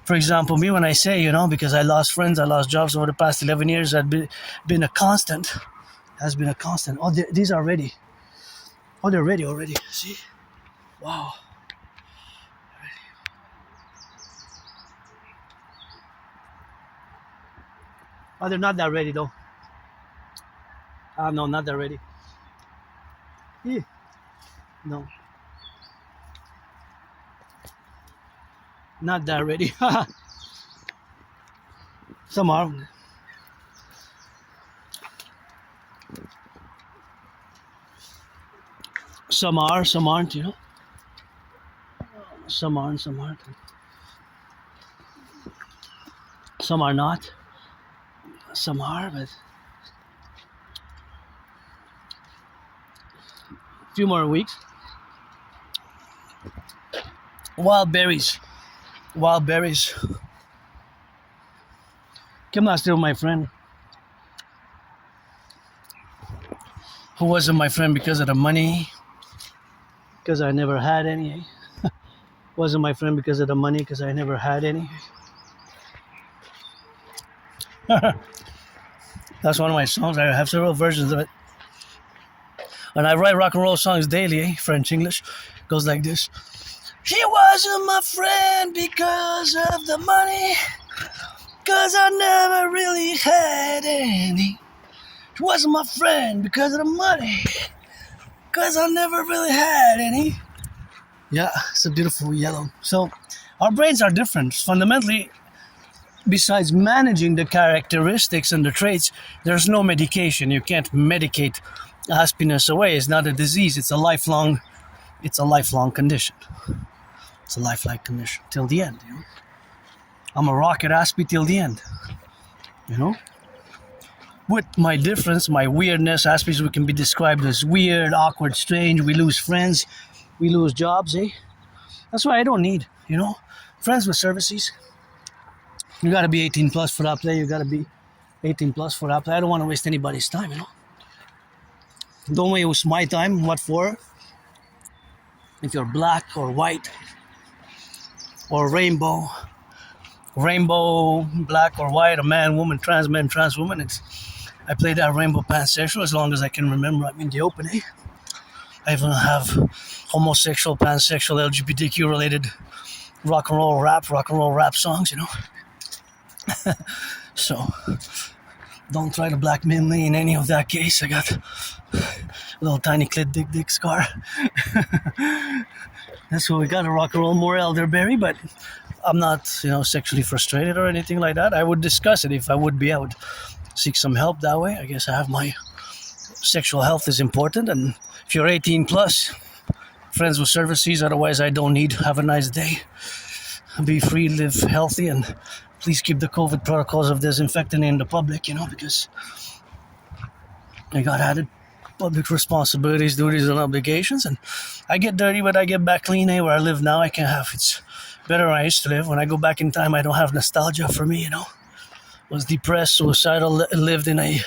For example, me, when I say, you know, because I lost friends, I lost jobs over the past 11 years, been a constant, has been a constant. Oh, these are ready. Oh, they're ready already. See? Wow. Oh, they're not that ready though. No, not that ready. Yeah. No. Not that ready. Some are. Some are, some aren't, you know. Some are and some aren't. Some are not. Some are, but a few more weeks. Wild berries. Wild berries. Kim last year with my friend, who wasn't my friend because of the money, because I never had any. Wasn't my friend because of the money, because I never had any. That's one of my songs. I have several versions of it. And I write rock and roll songs daily, French, English. Goes like this. He wasn't my friend because of the money, cause I never really had any. He wasn't my friend because of the money, cause I never really had any. Yeah, it's a beautiful yellow. So our brains are different. Fundamentally, besides managing the characteristics and the traits, there's no medication. You can't medicate aspiness away. It's not a disease. It's a lifelong condition. It's a lifelong condition till the end, you know. I'm a rocket Aspie till the end, you know. With my difference, my weirdness, Aspies, we can be described as weird, awkward, strange. We lose friends, we lose jobs, eh? That's why I don't need, you know, friends with services. You gotta be 18 plus for that play. You gotta be 18 plus for that play. I don't want to waste anybody's time, you know. Don't waste my time. What for? If you're black or white or rainbow, black or white, a man, woman, trans man, trans woman, I play that rainbow pansexual as long as I can remember. I'm in the open, eh? I even have homosexual, pansexual, LGBTQ related rock and roll rap songs, you know. So don't try to blackmail me in any of that case. I got a little tiny clit dick scar. That's what we got, a rock and roll more elderberry, but I'm not, sexually frustrated or anything like that. I would discuss it. If I would be, I would seek some help that way. I guess I have my sexual health is important, and if you're 18 plus, friends with services. Otherwise, I don't need. Have a nice day. Be free, live healthy, and please keep the COVID protocols of disinfecting in the public, because I got added public responsibilities, duties, and obligations, and I get dirty, but I get back clean. Where I live now, I can have it's better than I used to live. When I go back in time, I don't have nostalgia for me. Was depressed, suicidal, lived in a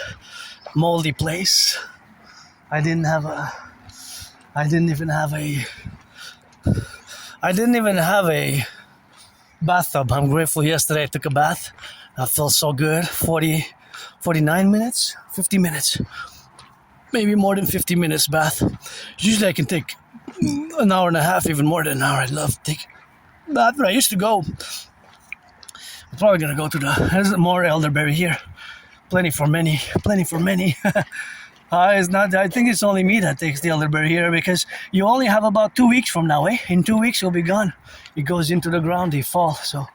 moldy place. I didn't even have a bathtub. I'm grateful yesterday I took a bath. I felt so good. 49 minutes, 50 minutes, maybe more than 50 minutes bath. Usually I can take an hour and a half, even more than an hour. I love to take a bath, but I used to go. I'm probably going to go to there's more elderberry here. Plenty for many. It's not. I think it's only me that takes the elderberry here, because you only have about 2 weeks from now. In 2 weeks, it'll be gone. It goes into the ground, they fall. So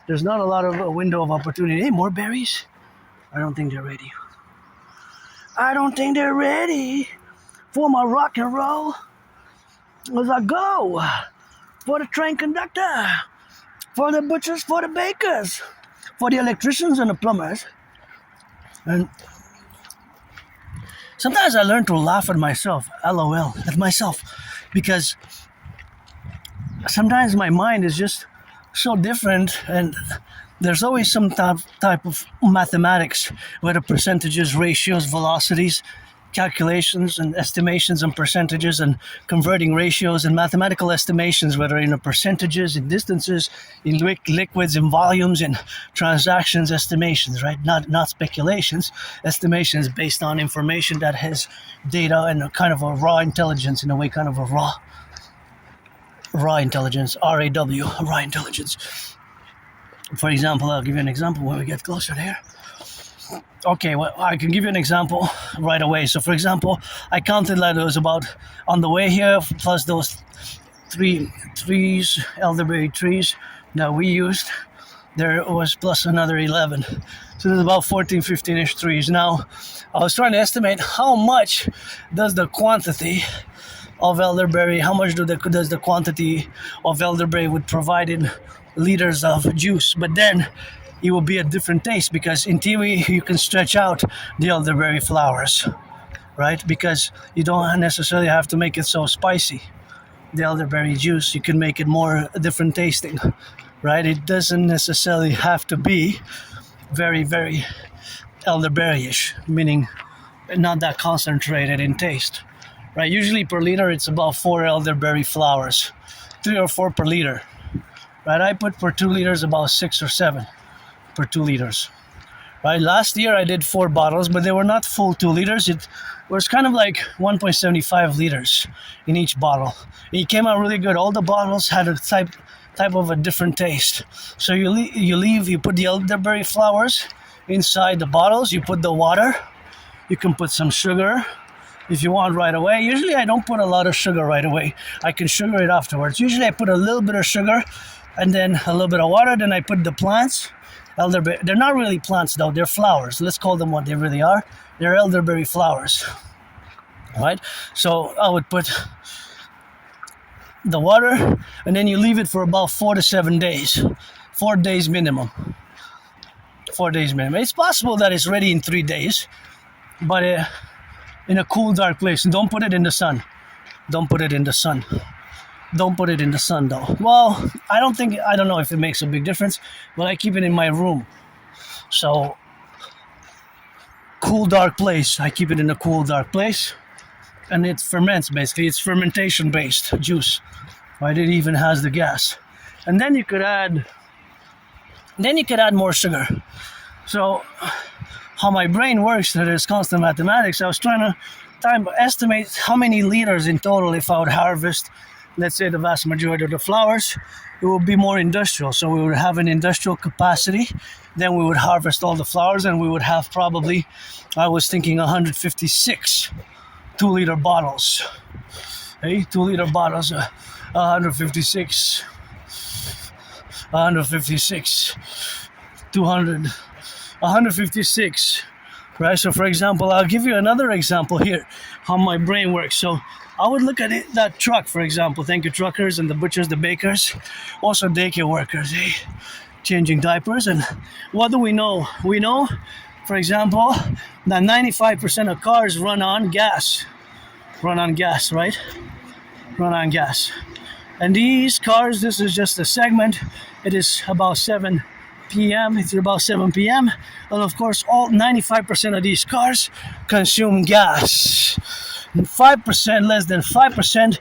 there's not a lot of a window of opportunity. Hey, more berries? I don't think they're ready. For my rock and roll. As I go for the train conductor, for the butchers, for the bakers, for the electricians and the plumbers. And sometimes I learn to laugh at myself, LOL, at myself, because sometimes my mind is just so different, and there's always some type of mathematics, whether percentages, ratios, velocities, calculations and estimations and percentages and converting ratios and mathematical estimations, whether in percentages, in distances, in liquids, in volumes, in transactions, estimations, right? Not speculations, estimations based on information that has data and a kind of a raw intelligence, in a way, kind of a raw intelligence, RAW, raw intelligence. For example, I'll give you an example when we get closer there. Okay, well, I can give you an example right away. So, for example, I counted that there was about, on the way here, plus those 3 trees, elderberry trees that we used, there was plus another 11. So there's about 14, 15-ish trees. Now, I was trying to estimate how much does the quantity of elderberry, does the quantity of elderberry would provide in liters of juice. But then it will be a different taste, because in theory you can stretch out the elderberry flowers, right? Because you don't necessarily have to make it so spicy. The elderberry juice, you can make it more different tasting, right? It doesn't necessarily have to be very, very elderberry-ish, meaning not that concentrated in taste, right? Usually per liter it's about 4 elderberry flowers, 3 or 4 per liter, right? I put per 2 liters about 6 or 7 per 2 liters, right? Last year I did 4 bottles, but they were not full 2 liters. It was kind of like 1.75 liters in each bottle. It came out really good. All the bottles had a type of a different taste. So you put the elderberry flowers inside the bottles, you put the water, you can put some sugar if you want right away. Usually I don't put a lot of sugar right away. I can sugar it afterwards. Usually I put a little bit of sugar and then a little bit of water, then I put the plants. Elderberry, they're not really plants though, they're flowers. Let's call them what they really are. They're elderberry flowers, right? So I would put the water, and then you leave it for about 4 to 7 days. 4 days minimum. 4 days minimum. It's possible that it's ready in 3 days, but in a cool, dark place. And don't put it in the sun. Don't put it in the sun. Don't put it in the sun though. Well, I don't know if it makes a big difference, but I keep it in my room. So, cool, dark place. I keep it in a cool, dark place. And it ferments basically. It's fermentation based juice. Right? It even has the gas. And then you could add more sugar. So, how my brain works, that is constant mathematics. I was trying to estimate how many liters in total if I would harvest, let's say, the vast majority of the flowers. It would be more industrial. So we would have an industrial capacity. Then we would harvest all the flowers, and we would have probably, I was thinking 156 2-liter bottles. Hey, 2-liter bottles, 156. 156, 200, 156, right? So for example, I'll give you another example here, how my brain works. So I would look at it, that truck, for example. Thank you, truckers and the butchers, the bakers, also daycare workers, changing diapers. And what do we know? We know, for example, that 95% of cars run on gas. Run on gas, right? Run on gas. And these cars, this is just a segment. It is about 7 p.m. It's about 7 p.m. And of course, all 95% of these cars consume gas. 5%, less than 5%,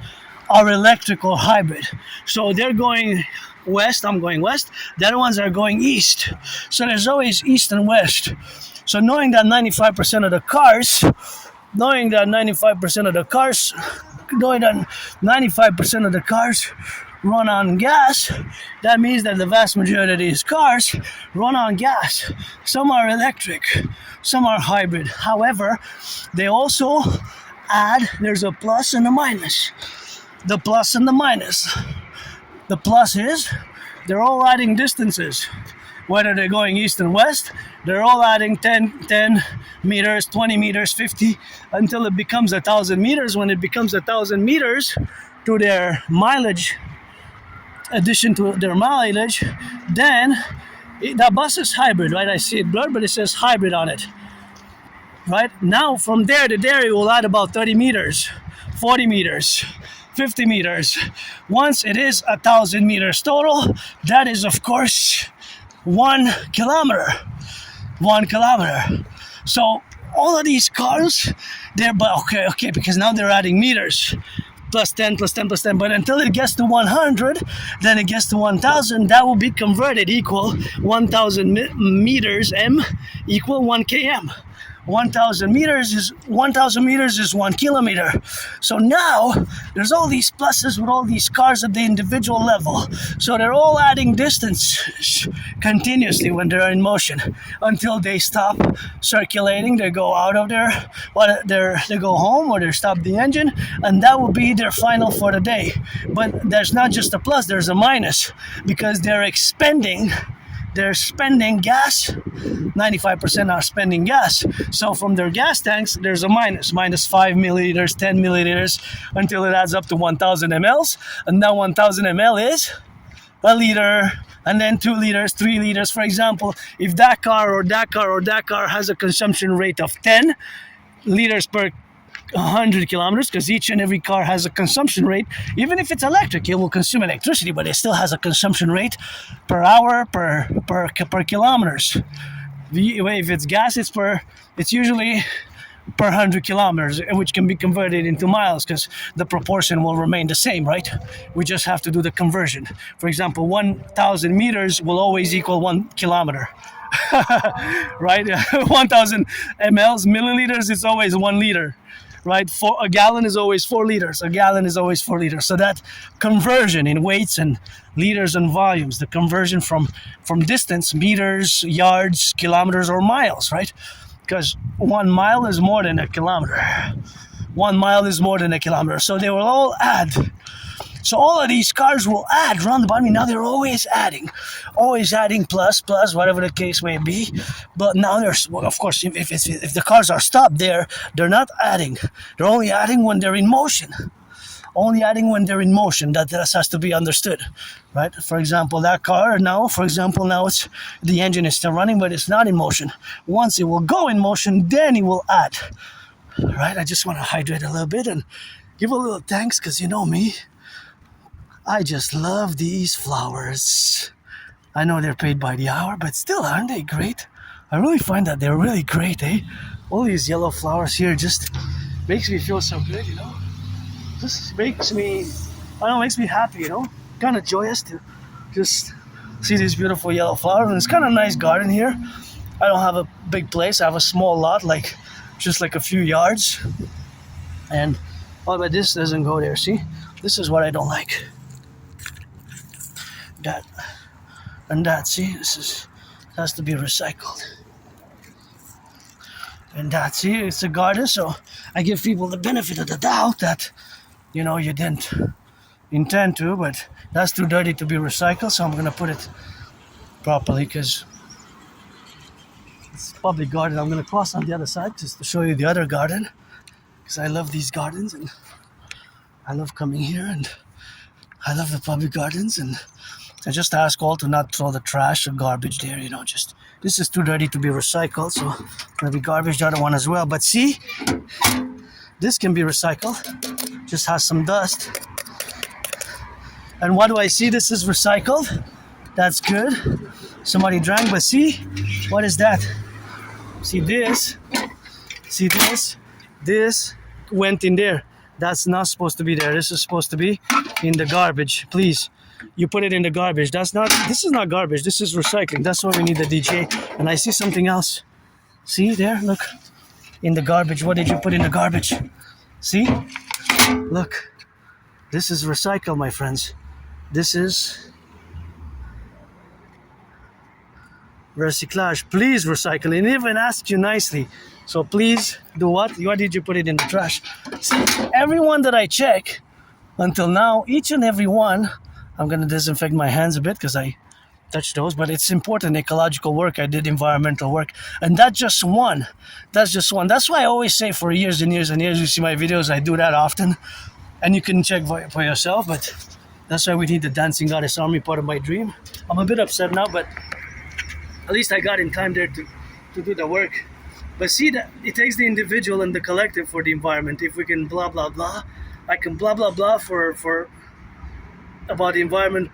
are electrical hybrid. So they're going west, I'm going west. The other ones are going east. So there's always east and west. So knowing that 95% of the cars, knowing that 95% of the cars run on gas, that means that the vast majority of these cars run on gas. Some are electric, some are hybrid. However, they also add, there's a plus and a minus. The plus and the minus. The plus is they're all adding distances. Whether they're going east and west, they're all adding 10 meters, 20 meters, 50, until it becomes 1,000 meters. When it becomes 1,000 meters to their mileage, addition to their mileage, then that bus is hybrid, right? I see it blurred, but it says hybrid on it. Right? Now from there to there, it will add about 30 meters, 40 meters, 50 meters. Once it is 1,000 meters total, that is of course 1 kilometer. 1 kilometer. So all of these cars, they're, but okay, because now they're adding meters. Plus 10, plus 10, plus 10. But until it gets to 100, then it gets to 1,000. That will be converted equal 1,000 meters, M equal 1 km. 1,000 meters is 1 kilometer. So now there's all these pluses with all these cars at the individual level. So they're all adding distance continuously when they're in motion until they stop circulating. They go out of they go home, or they stop the engine, and that will be their final for the day. But there's not just a plus, there's a minus, because they're spending gas. 95% are spending gas. So from their gas tanks, there's a minus 5 milliliters, 10 milliliters, until it adds up to 1,000 mLs. And that 1,000 ml is a liter, and then 2 liters, 3 liters. For example, if that car has a consumption rate of 10 liters per 100 kilometers, because each and every car has a consumption rate. Even if it's electric, it will consume electricity, but it still has a consumption rate per hour, per kilometers. If it's gas, it's usually per 100 kilometers, which can be converted into miles, because the proportion will remain the same, right? We just have to do the conversion. For example, 1,000 meters will always equal 1 kilometer. Right? 1,000 mLs, milliliters, is always 1 liter. Right? A gallon is always 4 liters. A gallon is always 4 liters. So that conversion in weights and liters and volumes, the conversion from distance, meters, yards, kilometers, or miles, right? Because 1 mile is more than a kilometer. 1 mile is more than a kilometer. So they will all add. So all of these cars will add round about me. Now they're always adding plus, whatever the case may be. But now there's, well, of course, if the cars are stopped there, they're not adding. They're only adding when they're in motion. That has to be understood, right? For example, that car now, it's the engine is still running, but it's not in motion. Once it will go in motion, then it will add, right? I just want to hydrate a little bit and give a little thanks, because you know me. I just love these flowers. I know they're paid by the hour, but still, aren't they great? I really find that they're really great, eh? All these yellow flowers here just makes me feel so good, you know? Just makes me happy, you know? Kind of joyous to just see these beautiful yellow flowers. And it's kind of a nice garden here. I don't have a big place. I have a small lot, just like a few yards. And, but this doesn't go there, see? This is what I don't like. See, has to be recycled. And see, it's a garden, so I give people the benefit of the doubt that, you know, you didn't intend to, but that's too dirty to be recycled, so I'm gonna put it properly because it's a public garden. I'm gonna cross on the other side just to show you the other garden because I love these gardens and I love coming here and I love the public gardens, and I just ask all to not throw the trash or garbage there, just this is too dirty to be recycled, so gonna be garbage the other one as well. But see, this can be recycled, just has some dust. And what do I see? This is recycled. That's good. Somebody drank, but see, what is that? See this? See this? This went in there. That's not supposed to be there. This is supposed to be in the garbage. Please, you put it in the garbage. This is not garbage. This is recycling. That's why we need the DJ. And I see something else. See there? Look. In the garbage. What did you put in the garbage? See? Look. This is recycle, my friends. This is recyclage. Please recycle. And even ask you nicely. So please do what? What did you put it in the trash? See, everyone that I check until now, each and every one, I'm going to disinfect my hands a bit because I touched those, but it's important ecological work. I did environmental work. And that's just one. That's just one. That's why I always say for years and years and years, you see my videos, I do that often. And you can check for yourself, but that's why we need the Dancing Goddess Army, part of my dream. I'm a bit upset now, but at least I got in time there to do the work. But see, that it takes the individual and the collective for the environment. If we can blah, blah, blah, I can blah, blah, blah for about the environment.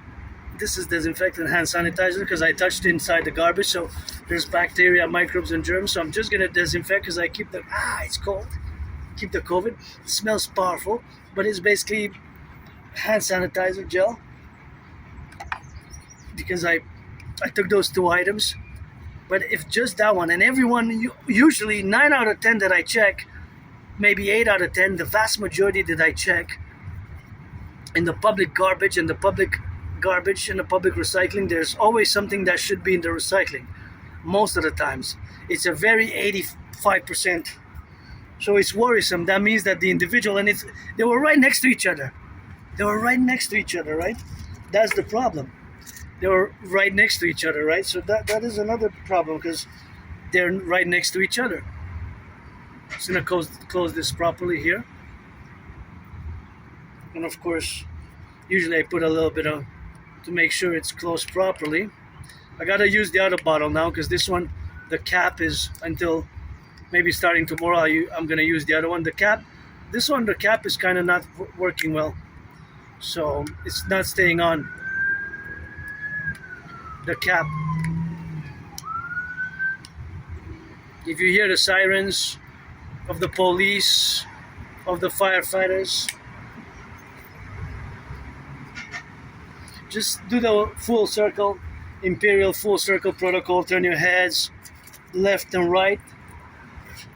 This is disinfectant hand sanitizer because I touched inside the garbage. So there's bacteria, microbes, and germs. So I'm just going to disinfect because I keep it's cold. Keep the COVID. It smells powerful, but it's basically hand sanitizer gel because I took those two items. But if just that one, and everyone, usually 9 out of 10 that I check, maybe 8 out of 10, the vast majority that I check in the public garbage and the public recycling, there's always something that should be in the recycling. Most of the times. It's a very 85%. So it's worrisome. That means that the individual, and they were right next to each other. They were right next to each other, right? That's the problem. They were right next to each other, right? So that is another problem because they're right next to each other. Just gonna close this properly here. And of course, usually I put a little bit of, to make sure it's closed properly. I gotta use the other bottle now because this one, the cap is until maybe starting tomorrow, I'm gonna use the other one. The cap is kind of not working well. So it's not staying on. The cap. If you hear the sirens of the police, of the firefighters, just do the full circle, Imperial full circle protocol. Turn your heads left and right.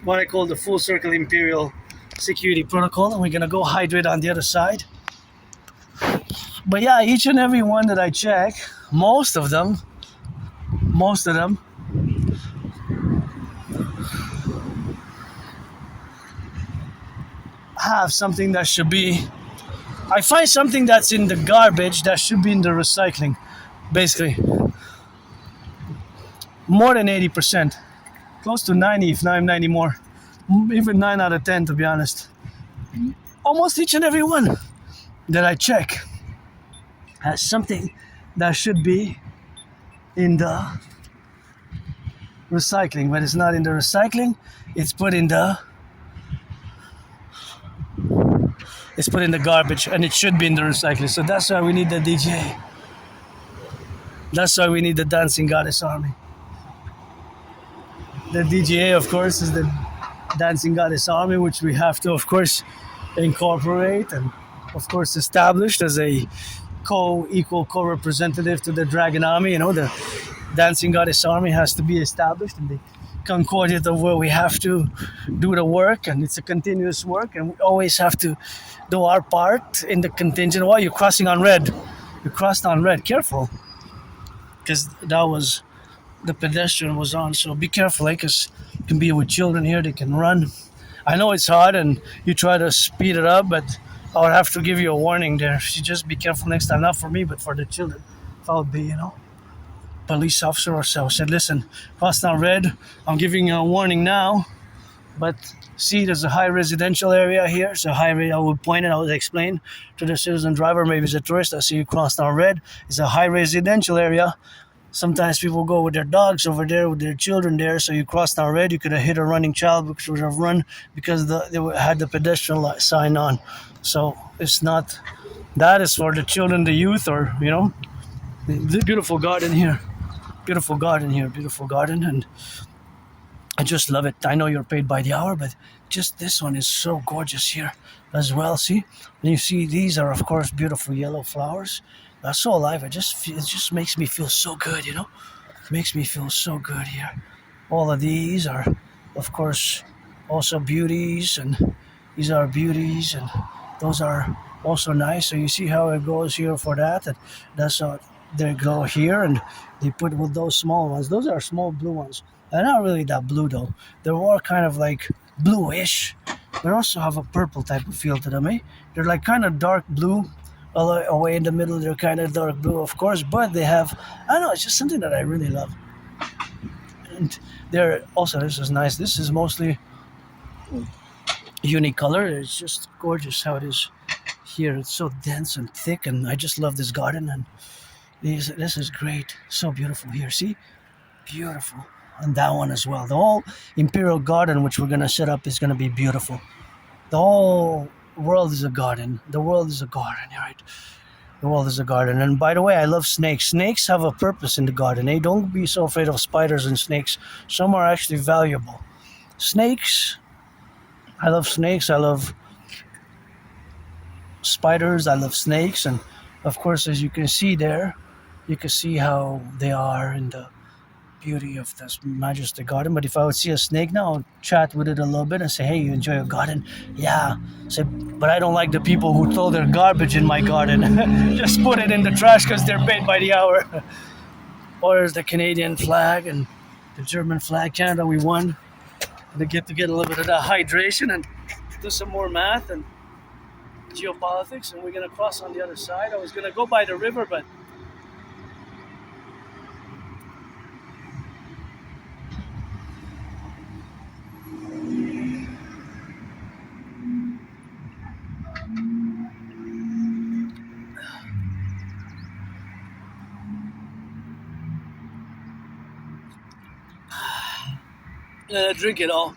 What I call the full circle Imperial security protocol. And we're gonna go hydrate on the other side. But yeah, each and every one that I check, most of them have something that should be, I find something that's in the garbage that should be in the recycling, basically. More than 80%, close to 90, if not 90 more, even 9 out of 10 to be honest. Almost each and every one that I check has something that should be in the recycling, but it's not in the recycling. It's put in the garbage, and it should be in the recycling. So that's why we need the DJ. That's why we need the Dancing Goddess Army. The DGA, of course, is the Dancing Goddess Army, which we have to, of course, incorporate and, of course, established as a equal co-representative to the Dragon Army. The Dancing Goddess Army has to be established in the concordiate of where we have to do the work, and it's a continuous work, and we always have to do our part in the contingent. Why you're crossing on red? You crossed on red. Careful, because that was the pedestrian was on. So be careful, because you can be with children here. They can run. I know it's hard, and you try to speed it up, but I would have to give you a warning there. You just be careful next time, not for me, but for the children. If I would be, police officer or so, said, listen, cross now red. I'm giving you a warning now, but see, there's a high residential area here. It's a highway. I would point it. I would explain to the citizen driver, maybe it's a tourist. I see you cross now red. It's a high residential area. Sometimes people go with their dogs over there, with their children there. So you cross now red. You could have hit a running child, which would have run because they had the pedestrian sign on. So it's not. That is for the children, the youth, or the beautiful garden here. Beautiful garden here. Beautiful garden, and I just love it. I know you're paid by the hour, but just this one is so gorgeous here as well. See, and you see these are of course beautiful yellow flowers. That's so alive. It just makes me feel so good. It makes me feel so good here. All of these are, of course, also beauties, and these are beauties, and those are also nice. So you see how it goes here for that, and that's how they go here, and they put with those small ones. Those are small blue ones. They're not really that blue though. They're more kind of like bluish. They also have a purple type of feel to them, eh? They're like kind of dark blue. All away in the middle, they're kind of dark blue, of course, but they have, I don't know, it's just something that I really love. And they're also, this is nice. This is mostly unique color. It's just gorgeous how it is here. It's so dense and thick, and I just love this garden. And this is great. So beautiful here. See? Beautiful. And that one as well. The whole Imperial garden, which we're going to set up, is going to be beautiful. The whole world is a garden. The world is a garden, right? The world is a garden. And by the way, I love snakes. Snakes have a purpose in the garden. Hey, don't be so afraid of spiders and snakes. Some are actually valuable. Snakes, I love snakes. I love spiders. I love snakes. And of course, as you can see there, you can see how they are in the beauty of this majestic garden. But if I would see a snake now, I'll chat with it a little bit and say, hey, you enjoy your garden? Yeah. Say, but I don't like the people who throw their garbage in my garden. Just put it in the trash because they're paid by the hour. Or there's the Canadian flag and the German flag. Canada, we won. They get to get a little bit of that hydration and do some more math and geopolitics. And we're going to cross on the other side. I was going to go by the river, but drink it all.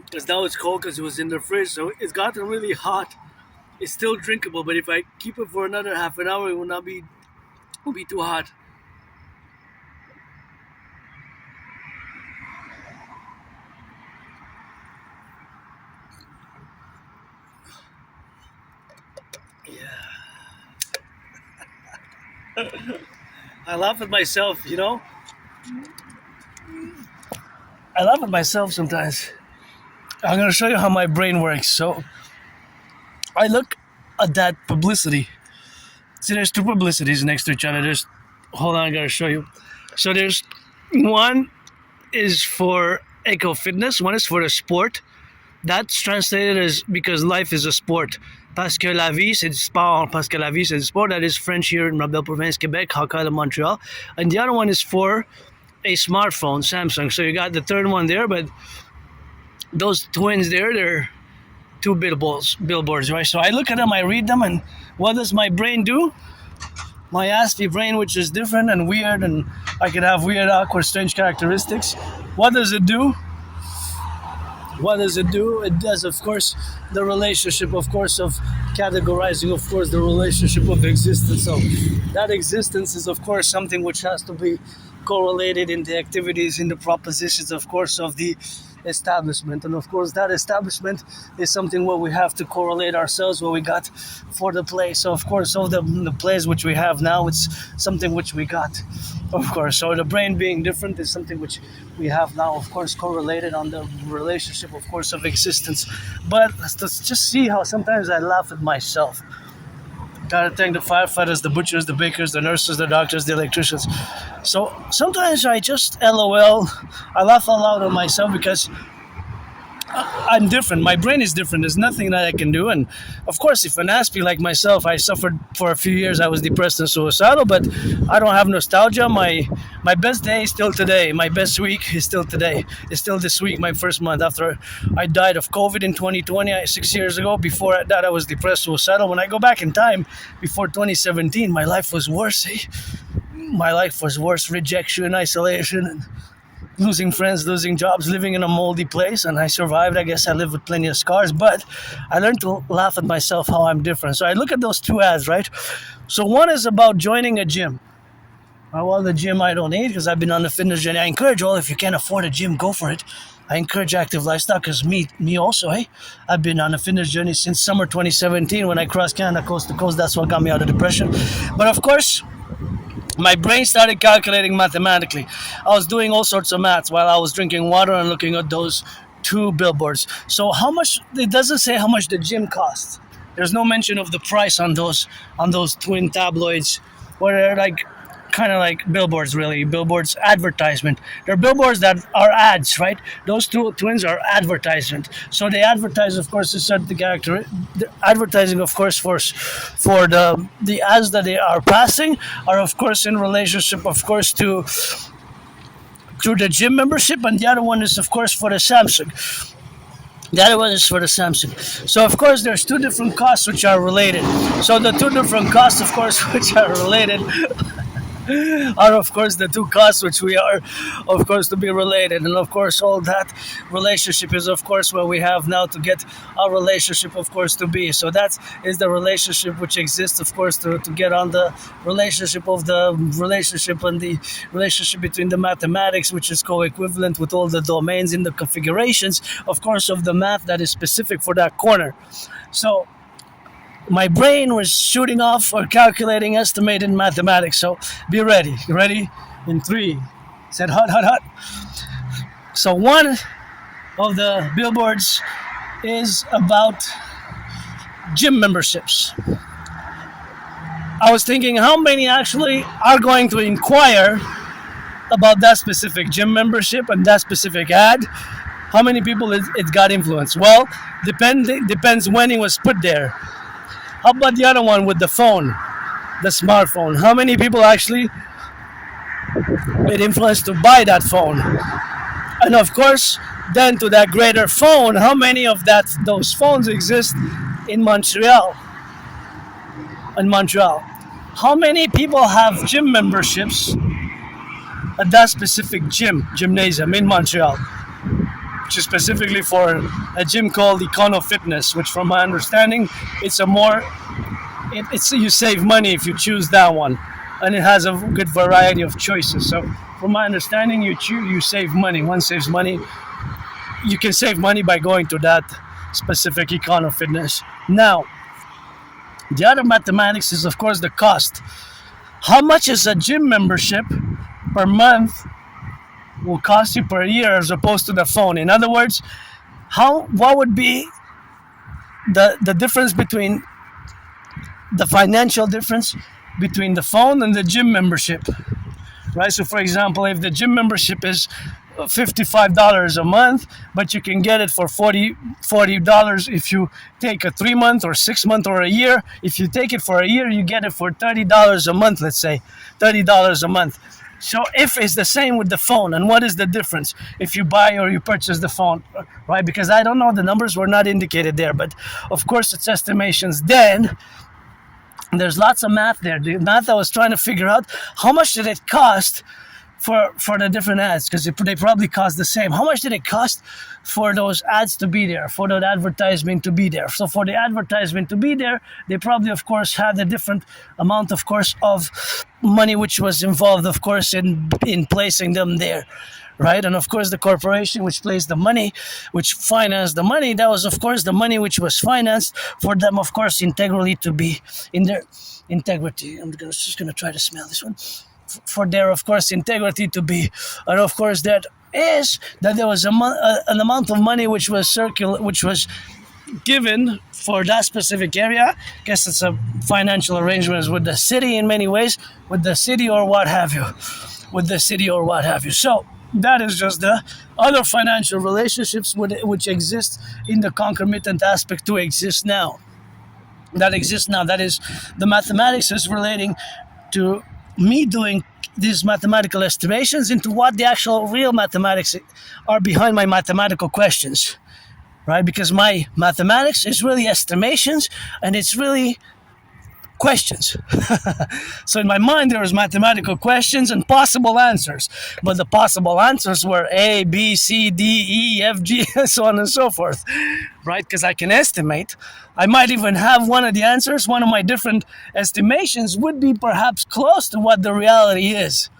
Because now it's cold because it was in the fridge, so it's gotten really hot. It's still drinkable, but if I keep it for another half an hour, it will be too hot. I laugh at myself, I laugh at myself sometimes. I'm going to show you how my brain works. So I look at that publicity. See, there's two publicities next to each other. Hold on, I got to show you. So there's one is for eco fitness, one is for the sport. That's translated as because life is a sport. Parce que la vie, c'est du sport. Parce que la vie, c'est du sport. That is French here in ma belle province, Quebec, Hakka, Montreal. And the other one is for a smartphone, Samsung. So you got the third one there, but those twins there, they're two billboards, right? So I look at them, I read them, and what does my brain do? My Aspie brain, which is different and weird, and I could have weird, awkward, strange characteristics. What does it do? What does it do? It does, of course, the relationship, of course, of categorizing, of course, the relationship of existence. So that existence is, of course, something which has to be correlated in the activities, in the propositions, of course, of the establishment. And of course, that establishment is something where we have to correlate ourselves, what we got for the play. So, of course, all the plays which we have now, it's something which we got, of course. So the brain being different is something which we have now, of course, correlated on the relationship, of course, of existence. But let's just see how sometimes I laugh at myself. Gotta thank the firefighters, the butchers, the bakers, the nurses, the doctors, the electricians. So sometimes I just LOL. I laugh out loud at myself because I'm different. My brain is different. There's nothing that I can do. And of course, if an Aspie like myself, I suffered for a few years. I was depressed and suicidal, but I don't have nostalgia. My best day is still today. My best week is still today. It's still this week, my first month after I died of COVID in 2020, 6 years ago. Before that, I was depressed, suicidal. When I go back in time, before 2017, my life was worse. My life was worse. Rejection, isolation, and losing friends, losing jobs, living in a moldy place, and I survived. I guess I live with plenty of scars, but I learned to laugh at myself how I'm different. So I look at those two ads, right? So one is about joining a gym. Well, the gym I don't need because I've been on the fitness journey. I encourage all, if you can't afford a gym, go for it. I encourage active lifestyle because me also, hey, I've been on a fitness journey since summer 2017 when I crossed Canada coast to coast. That's what got me out of depression. But of course, my brain started calculating mathematically. I was doing all sorts of maths while I was drinking water and looking at those two billboards. So how much, it doesn't say how much the gym costs. There's no mention of the price on those twin tabloids, where they're like kind of like billboards, really. Billboards, advertisement. They're billboards that are ads, right? Those two twins are advertisement. So they advertise, of course, to set the character. The advertising, of course, for the ads that they are passing are, of course, in relationship, of course, to the gym membership, and the other one is, of course, for the Samsung. The other one is for the Samsung. So, of course, there's two different costs which are related. So the two different costs, of course, which are related are, of course, the two costs which we are, of course, to be related. And, of course, all that relationship is, of course, where we have now to get our relationship, of course, to be. So that is the relationship which exists, of course, to get on the relationship of the relationship and the relationship between the mathematics, which is co-equivalent with all the domains in the configurations, of course, of the math that is specific for that corner. So my brain was shooting off or calculating estimated mathematics. So be ready. You ready? In 3. Said hot, hot, hot. So one of the billboards is about gym memberships. I was thinking how many actually are going to inquire about that specific gym membership and that specific ad. How many people it got influenced? Well, depends when it was put there. How about the other one with the phone, the smartphone? How many people actually it influenced to buy that phone? And of course, then to that greater phone, how many of those phones exist in Montreal? In Montreal, how many people have gym memberships at that specific gymnasium in Montreal, which is specifically for a gym called Econo Fitness, which from my understanding, it's you save money if you choose that one. And it has a good variety of choices. So from my understanding, you save money. One saves money. You can save money by going to that specific Econo Fitness. Now, the other mathematics is, of course, the cost. How much is a gym membership per month will cost you per year as opposed to the phone? In other words, what would be the difference between the financial difference between the phone and the gym membership, right? So for example, if the gym membership is $55 a month, but you can get it for $40 if you take a 3-month or 6-month or a year. If you take it for a year, you get it for $30 a month, let's say $30 a month. So if it's the same with the phone, and what is the difference if you buy or you purchase the phone, right? Because I don't know, the numbers were not indicated there, but of course it's estimations. Then there's lots of math there. The math I was trying to figure out, how much did it cost for the different ads, because they probably cost the same. How much did it cost for those ads to be there, for that advertisement to be there? So for the advertisement to be there, they probably, of course, had a different amount, of course, of money which was involved, of course, in placing them there, right? And of course, the corporation which placed the money, which financed the money, that was, of course, the money which was financed for them, of course, integrally to be in their integrity. I'm just gonna try to smell this one. For their, of course, integrity to be, and of course, that there was an amount of money which was given for that specific area. I guess it's a financial arrangement with the city in many ways, with the city or what have you, So that is just the other financial relationships which exist in the concomitant aspect to exist now. That is, the mathematics is relating to me doing these mathematical estimations into what the actual real mathematics are behind my mathematical questions, right? Because my mathematics is really estimations and it's really questions. So in my mind, there was mathematical questions and possible answers, but the possible answers were A, B, C, D, E, F, G, so on and so forth, right? Because I can estimate. I might even have one of the answers. One of my different estimations would be perhaps close to what the reality is.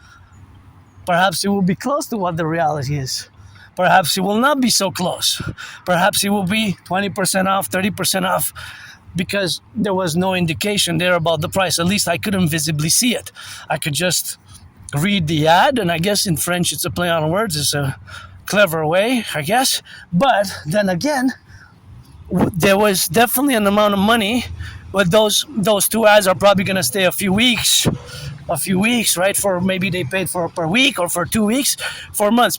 Perhaps it will be close to what the reality is. Perhaps it will not be so close. Perhaps it will be 20% off, 30% off, because there was no indication there about the price. At least I couldn't visibly see it. I could just read the ad, and I guess in French it's a play on words. It's a clever way, I guess. But then again, there was definitely an amount of money, but those two ads are probably going to stay a few weeks, right? For maybe they paid for per week or for 2 weeks, 4 months,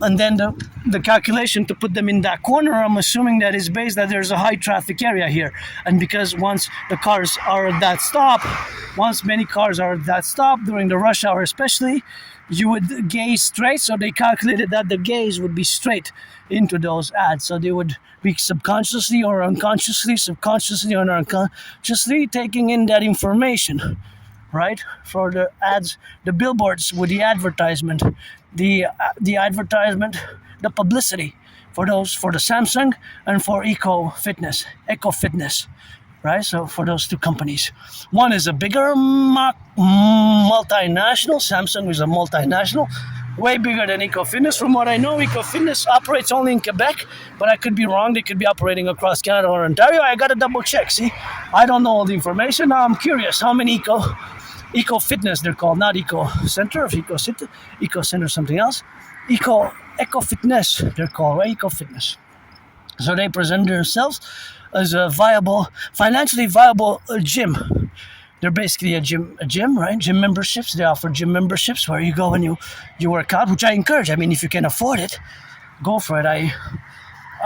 and then the calculation to put them in that corner, I'm assuming that is based that there's a high traffic area here. And because once the cars are at that stop, once many cars are at that stop during the rush hour especially, you would gaze straight. So they calculated that the gaze would be straight into those ads. So they would be subconsciously or unconsciously, subconsciously or unconsciously taking in that information, right? For the ads, the billboards with the advertisement, the advertisement, the publicity for the Samsung and for Eco Fitness, right? So for those two companies, one is a bigger multinational. Samsung is a multinational, way bigger than Eco Fitness. From what I know, Eco Fitness operates only in Quebec, but I could be wrong. They could be operating across Canada or Ontario. I got to double check. See, I don't know all the information. Now I'm curious how many Eco Fitness they're called, not Eco Center, if Eco Center something else. Eco Fitness they're called, right? Eco Fitness. So they present themselves as a financially viable gym. They're basically a gym, right? Gym memberships. They offer gym memberships where you go and you work out, which I encourage. I mean, if you can afford it, go for it. I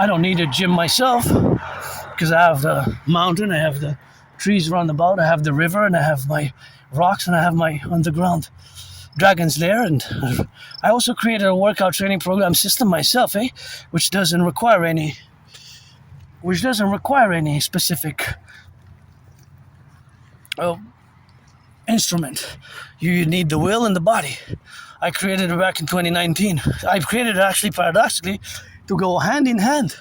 don't need a gym myself because I have the mountain, I have the trees roundabout, I have the river, and I have my rocks, and I have my underground dragon's lair. And I also created a workout training program system myself, which doesn't require any specific instrument. You need the will and the body. I created it back in 2019. I created it actually paradoxically to go hand in hand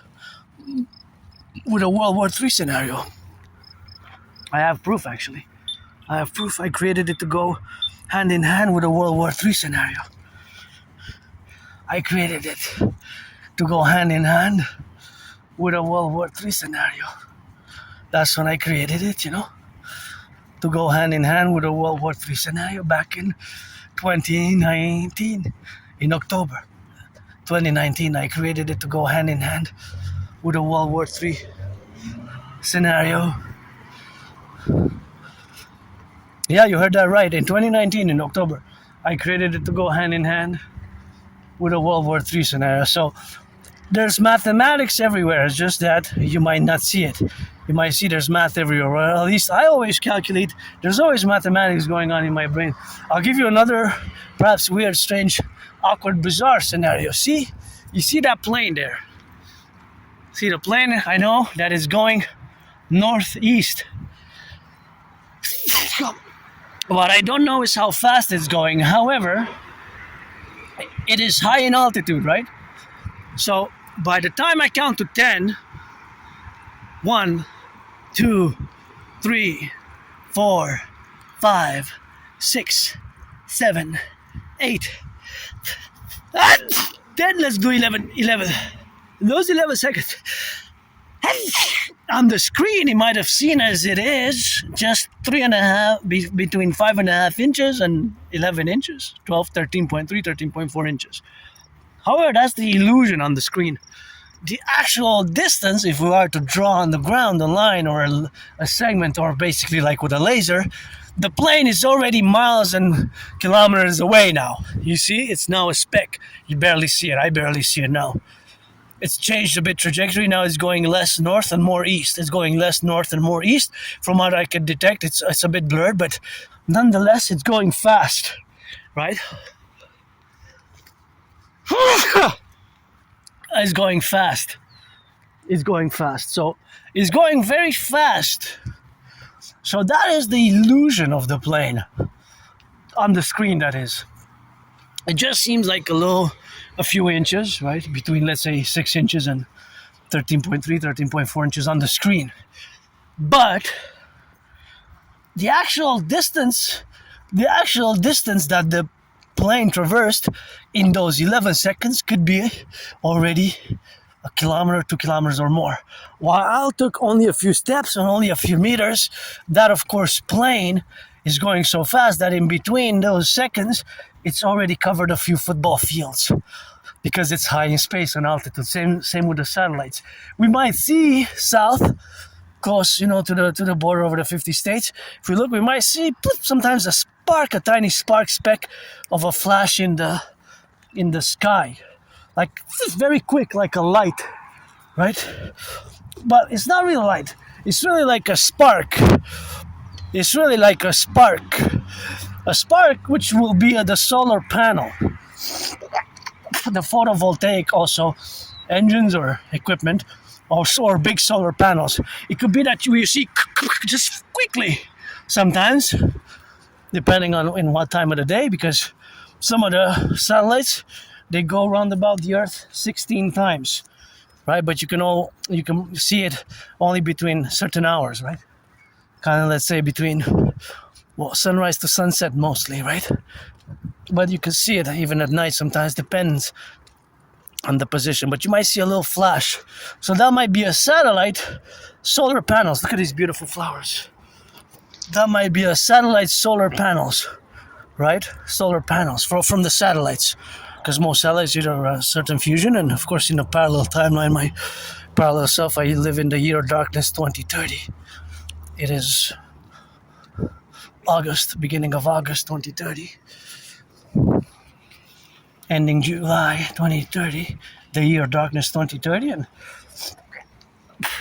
with a World War III scenario. I have proof actually. I created it to go hand in hand with a World War III scenario. I created it to go hand in hand with a World War III scenario. That's when I created it, to go hand in hand with a World War III scenario back in 2019. In October 2019, I created it to go hand in hand with a World War III scenario. Yeah, you heard that right. In 2019, in October, I created it to go hand in hand with a World War III scenario. So there's mathematics everywhere. It's just that you might not see it. You might see there's math everywhere. Or at least I always calculate. There's always mathematics going on in my brain. I'll give you another perhaps weird, strange, awkward, bizarre scenario. See? You see that plane there? See the plane? I know that is going northeast. What I don't know is how fast it's going. However, it is high in altitude, right? So by the time I count to 10, 1, 2, 3, 4, 5, 6, 7, 8, and 10, let's do 11. Those 11 seconds. On the screen, you might have seen as it is just 3.5, between 5.5 inches and 11 inches, 12, 13.3, 13.4 inches. However, that's the illusion on the screen. the actual distance, if we are to draw on the ground a line or a segment, or basically like with a laser, the plane is already miles and kilometers away now. You see, it's now a speck. You barely see it. I barely see it now. It's changed a bit trajectory. Now it's going less north and more east. It's going less north and more east. From what I can detect, it's a bit blurred, but nonetheless, it's going fast, right? It's going fast. It's going fast. So it's going very fast. So that is the illusion of the plane on the screen, that is. It just seems like a few inches, right? Between, let's say, 6 inches and 13.3, 13.4 inches on the screen. But the actual distance that the plane traversed in those 11 seconds could be already a kilometer, 2 kilometers or more. While I took only a few steps and only a few meters, that, of course, plane is going so fast that in between those seconds, it's already covered a few football fields because it's high in space and altitude. Same with the satellites. We might see south, close, to the border over the 50 states. If we look, we might see sometimes a tiny spark speck of a flash in the sky, like very quick, like a light, right? But it's not really light. It's really like a spark. It's really like a spark. A spark which will be at the solar panel. The photovoltaic also engines or equipment or big solar panels. It could be that you see just quickly sometimes, depending on in what time of the day, because some of the satellites, they go around about the Earth 16 times, right? But you can see it only between certain hours, right? Kind of, let's say, between sunrise to sunset mostly, right? But you can see it even at night sometimes, depends on the position. But you might see a little flash. So that might be a satellite solar panels. Look at these beautiful flowers. That might be a satellite solar panels, right? Solar panels from the satellites. Because most satellites either a certain fusion, and of course in a parallel timeline, my parallel self, I live in the year of darkness 2030. It is beginning of August 2030, ending July 2030, the year of darkness 2030, and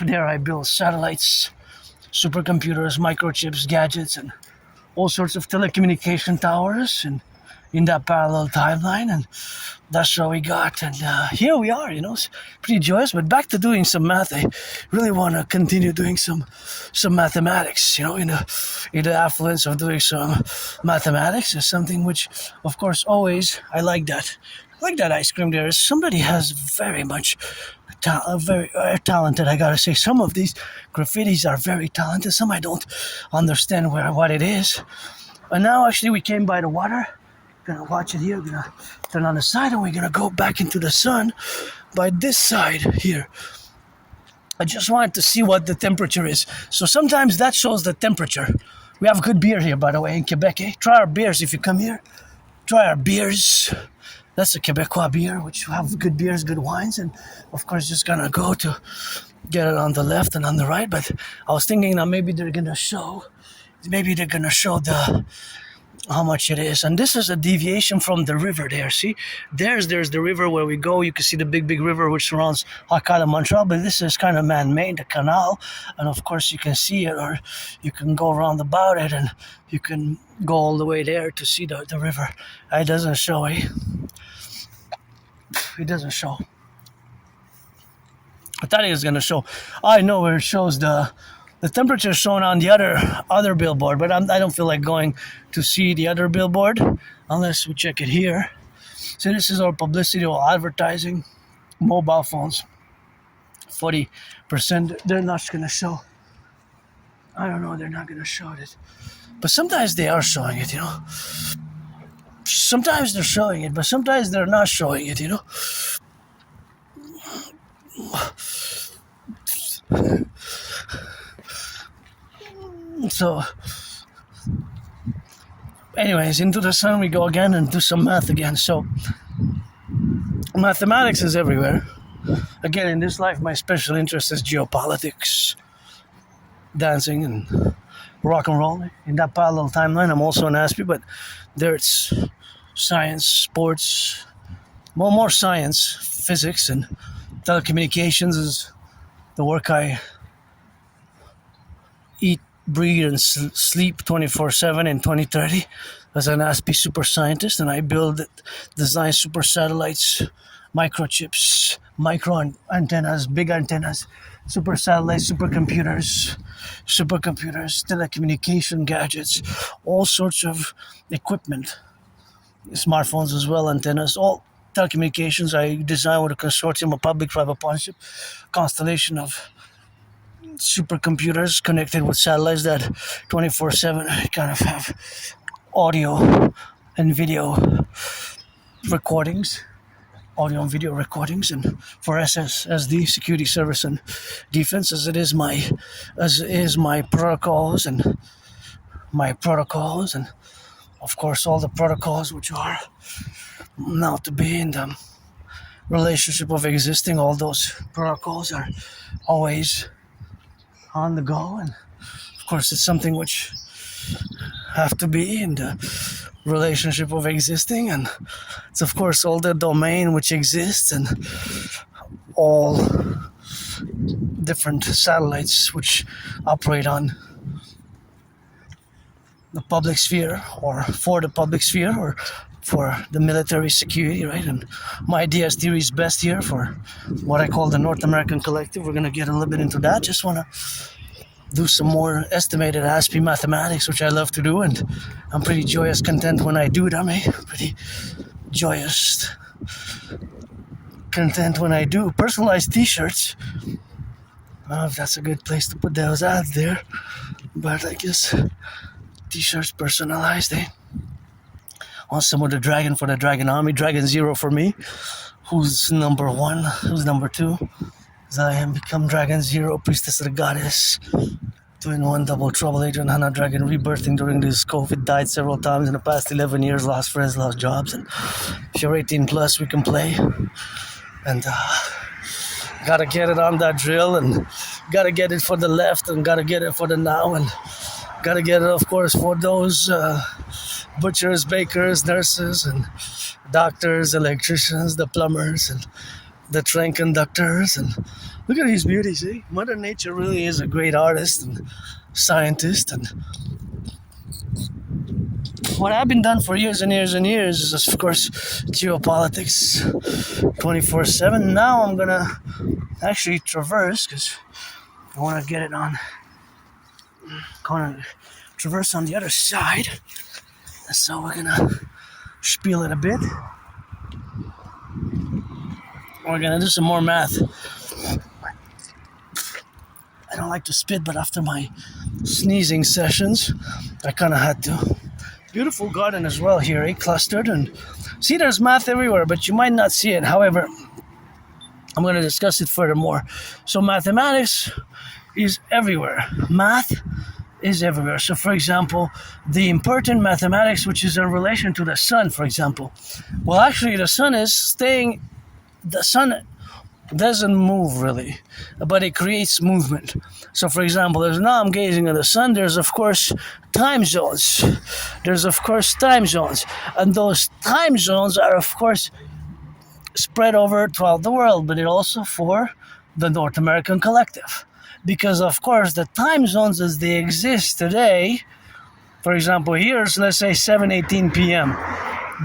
there I build satellites, supercomputers, microchips, gadgets, and all sorts of telecommunication towers, and in that parallel timeline, and that's what we got. And here we are, it's pretty joyous. But back to doing some math. I really want to continue doing some mathematics, in the affluence of doing some mathematics is something which, of course, always I like that. I like that ice cream there. Somebody has very much very talented, I gotta say. Some of these graffitis are very talented. Some I don't understand what it is. And now actually we came by the water. Gonna watch it here, gonna turn on the side, and we're gonna go back into the sun by this side here. I just wanted to see what the temperature is. So sometimes that shows the temperature. We have good beer here, by the way, in Quebec. Try our beers if you come here. Try our beers. That's a Quebecois beer, which have good beers, good wines, and of course just gonna go to get it on the left and on the right. But I was thinking that maybe they're gonna show the how much it is. And this is a deviation from the river there. See, there's the river where we go. You can see the big river which surrounds Hakata, Montreal, but this is kind of man-made, the canal, and of course you can see it, or you can go around about it, and you can go all the way there to see the river. It doesn't show, It doesn't show. I thought it was going to show. I know where it shows the temperature shown on the other billboard, but I don't feel like going to see the other billboard unless we check it here. So this is our publicity or advertising. Mobile phones, 40%. They're not going to show. I don't know. They're not going to show it, but sometimes they are showing it. Sometimes they're showing it, but sometimes they're not showing it. So, anyways, into the sun we go again and do some math again. So, mathematics is everywhere. again, in this life, my special interest is geopolitics, dancing, and rock and roll. In that parallel timeline, I'm also an Aspie, but there it's science, sports, more science, physics, and telecommunications is the work I eat, breathe, and sleep 24/7 in 2030 as an Aspie super scientist, and I design super satellites, microchips, micro antennas, big antennas, super satellites, supercomputers, telecommunication gadgets, all sorts of equipment, smartphones as well, antennas, all telecommunications. I design with a consortium of public-private partnership, constellation of supercomputers connected with satellites that 24/7 kind of have audio and video recordings, audio and video recordings, and for SSSD, security, service, and defense, as is my protocols and of course all the protocols which are now to be in the relationship of existing. All those protocols are always on the go, and of course it's something which have to be in the relationship of existing, and it's of course all the domain which exists and all different satellites which operate on the public sphere or for the public sphere or for the military security, right? And my DS theory is best here for what I call the North American Collective. We're going to get a little bit into that. Just want to do some more estimated Aspie mathematics, which I love to do, and I'm pretty joyous, content when I do them, Pretty joyous, content when I do. Personalized t-shirts. I don't know if that's a good place to put those ads there, but I guess t-shirts personalized, Want some of the dragon for the dragon army, dragon 0 for me. Who's number 1? Who's number 2? As I am become dragon 0, priestess of the goddess. 2-in-1 double trouble agent, Hannah dragon, rebirthing during this COVID, died several times in the past 11 years, lost friends, lost jobs, and if you're 18 plus, we can play. And gotta get it on that drill, and gotta get it for the left, and gotta get it for the now, and gotta get it, of course, for those butchers, bakers, nurses, and doctors, electricians, the plumbers, and the train conductors. And look at these beauties, Mother Nature really is a great artist and scientist. And what I've been done for years and years and years is, of course, geopolitics 24/7. Now I'm gonna actually traverse, because I want to get it on, traverse on the other side. So we're gonna spiel it a bit. We're gonna do some more math. I don't like to spit, but after my sneezing sessions, I kind of had to. Beautiful garden as well here, clustered, and see, there's math everywhere, but you might not see it. However, I'm going to discuss it furthermore. So mathematics is everywhere. Math is everywhere. So, for example, the important mathematics, which is in relation to the sun, for example. Well, actually, the sun doesn't move really, but it creates movement. So, for example, now I'm gazing at the sun. There's, of course, time zones. And those time zones are, of course, spread over throughout the world, but it also for the North American Collective. Because, of course, the time zones as they exist today, for example, here's, let's say, 7:18 p.m.